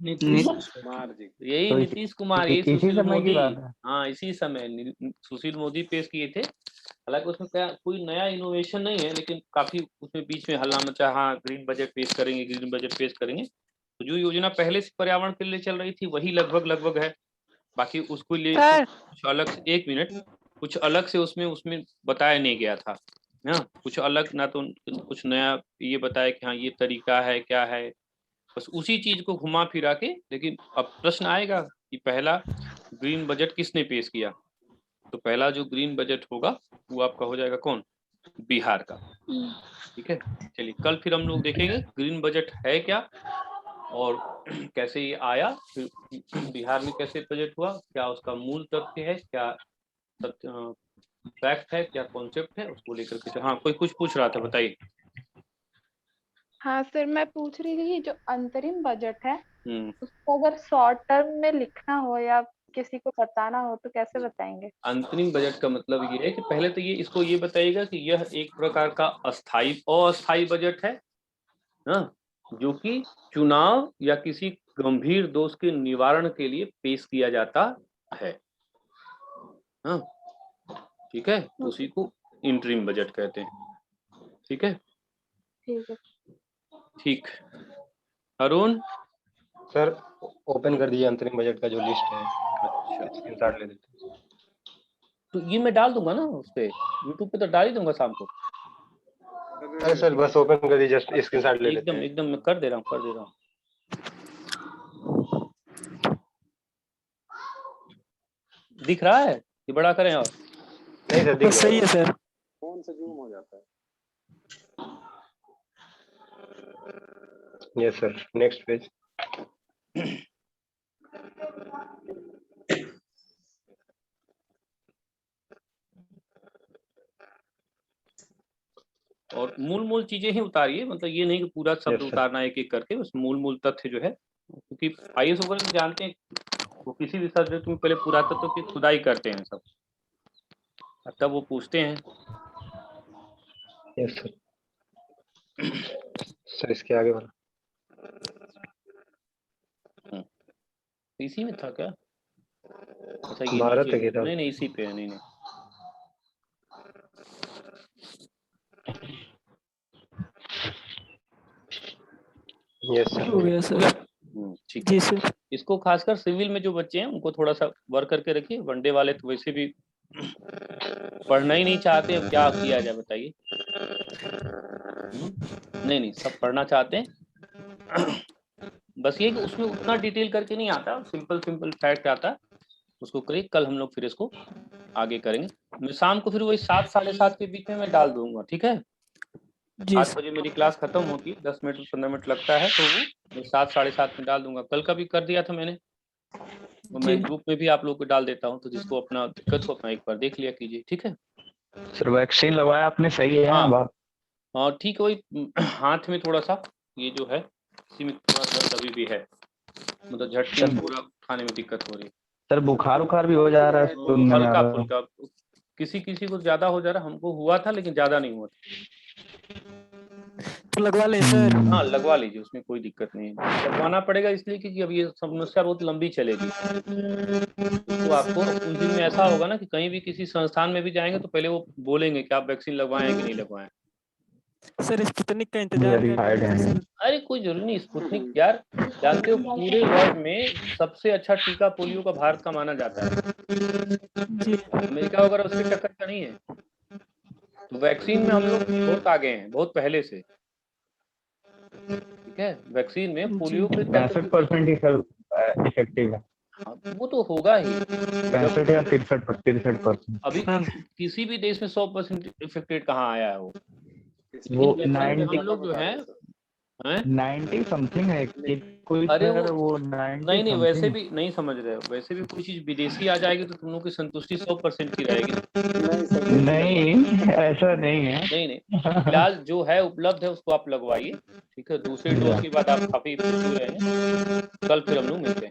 नीतीश कुमार जी। यही तो नीतीश कुमार, यही इसी सुशील समय की मोदी। बात है। हाँ, इसी समय सुशील मोदी पेश किए थे। हालांकि उसमें क्या कोई नया इनोवेशन नहीं है, लेकिन काफी उसमें बीच में हल्ला मचा, हाँ ग्रीन बजट पेश करेंगे, ग्रीन बजट पेश करेंगे। तो जो योजना पहले से पर्यावरण के लिए चल रही थी वही लगभग है, बाकी उसको लिए कुछ अलग से, 1 मिनट, कुछ अलग से उसमें बताया नहीं गया था ना, कुछ अलग ना, तो कुछ नया ये बताया कि हाँ ये तरीका है, क्या है, बस उसी चीज को घुमा फिरा के। लेकिन अब प्रश्न आएगा कि पहला ग्रीन बजट किसने पेश किया, तो पहला जो ग्रीन बजट होगा वो आपका हो जाएगा कौन? बिहार का। ठीक है, चलिए कल फिर हम लोग देखेंगे ग्रीन बजट है क्या और कैसे ये आया, फिर बिहार में कैसे बजट हुआ, क्या उसका मूल तथ्य है, क्या फैक्ट है, क्या कॉन्सेप्ट है, उसको लेकर के। हाँ, कोई कुछ पूछ रहा था, बताइए। हाँ सर, मैं पूछ रही थी जो अंतरिम बजट है हम्म, उसको अगर शॉर्ट टर्म में लिखना हो या किसी को बताना हो तो कैसे बताएंगे? अंतरिम बजट का मतलब ये है कि पहले तो ये इसको ये बताइएगा कि यह एक प्रकार का अस्थाई बजट है ना, जो कि चुनाव या किसी गंभीर दोष के निवारण के लिए पेश किया जाता है। हाँ, ठीक है, उसी को इंटरिम बजट कहते हैं। ठीक है, ठीक है। ठीक। अरुण, सर ओपन कर दीजिए अंतरिम बजट का जो लिस्ट है। अच्छा, स्क्रीनशॉट ले लेते हैं। तो ये मैं डाल दूंगा ना उस पे, यूट्यूब पे तो डाल ही दूंगा शाम को। अरे सर बस ओपन कर दीजिए, जस्ट स्क्रीनशॉट ले लेते हैं। एकदम मैं कर दे रहा हूँ। दिख रहा है कि बड़ा करें? और नहीं सर, दिख सही है सर। फोन से जूम हो जाता है। Yes sir, next page. और मूल चीजें ही उतारिए, मतलब ये नहीं कि पूरा शब्द Yes, sir. उतारना एक एक करके, बस मूल तथ्य जो है, क्योंकि आईएएस वगैरह में जानते हैं वो किसी भी सब्जेक्ट में पहले पुरातत्व की खुदाई करते हैं सब, तब वो पूछते हैं। Yes sir. सर इसके आगे वाला इसी में था क्या? अच्छा, ये भारत नीचे, की था। नहीं इसी पे है, नहीं यस सर। हो गया सर। ठीक जी है। सर। इसको खासकर सिविल में जो बच्चे हैं उनको थोड़ा सा वर्क करके रखिए, वनडे वाले तो वैसे भी पढ़ना ही नहीं चाहते, अब क्या किया जाए बताइए। नहीं सब पढ़ना चाहते हैं, बस ये कि उसमें उतना डिटेल करके नहीं आता, सिंपल फैक्ट आता है, उसको करिए। कल हम लोग फिर इसको आगे करेंगे। मैं शाम को फिर वही 7 साढ़े 7 के बीच में मैं डाल दूंगा, ठीक है? 7 बजे मेरी क्लास खत्म होती है, 10 मिनट 15 मिनट लगता है, तो वो मैं 7 साढ़े 7 में डाल दूंगा। कल का भी कर दिया था मैंने, तो मैं ग्रुप में भी आप लोग को डाल देता हूँ, तो जिसको अपना दिक्कत हो अपना एक बार देख लिया कीजिए, ठीक है? सर वैक्सीन लगवाया आपने, सही है? हाँ ठीक है, वही हाथ में थोड़ा सा ये जो है इसी में थोड़ा सा अभी भी है, मतलब झटके में पूरा खाने में दिक्कत हो रही है। सर बुखार भी हो जा रहा है, तो नहीं आ हल्का रहा। फुल्का, किसी को ज्यादा हो जा रहा, हमको हुआ था लेकिन ज्यादा नहीं हुआ था। तो लगवा ले सर। हाँ लगवा लीजिए, उसमें कोई दिक्कत नहीं है। लगवाना पड़ेगा इसलिए क्योंकि अब ये समस्या बहुत लंबी चलेगी, तो आपको उस दिन में ऐसा होगा ना कि कहीं भी किसी संस्थान में भी जाएंगे तो पहले वो बोलेंगे कि आप वैक्सीन लगवाएं कि नहीं लगवाएं। सर स्पुतनिक का इंतजार कर रहे हैं सर। अरे कोई जरूरी नहीं, स्पुतनिक यार जानते हो पूरे वर्ल्ड में सबसे अच्छा टीका पोलियो का भारत का माना जाता है। जी। अमेरिका वगैरह उसके टक्कर का नहीं है। तो वैक्सीन में हम लोग बहुत आगे हैं, बहुत पहले से। ठीक है, वैक्सीन में पोलियो पे 65% ही सर इफेक्टिव है। हाँ, वो तो होगा ही। 65 या 63%। अभी किसी भी देश में 100% इफेक्टेड कहाँ आया है वो? वो इन वैक्सीन में 90 हम लोग जो हैं 90 समथिंग है कि कोई अरे सर वो 90 नहीं नहीं, वैसे something। भी नहीं समझ रहे हो, वैसे भी कोई चीज विदेशी आ जाएगी तो तुम लोग की संतुष्टि 100% की रहेगी। नहीं ऐसा नहीं है। नहीं नहीं, इलाज जो है उपलब्ध है उसको आप लगवाइए। ठीक है, दूसरे डोज के बाद आप काफी खुश हो रहे हैं। कल फिर हम लोग मिलते हैं।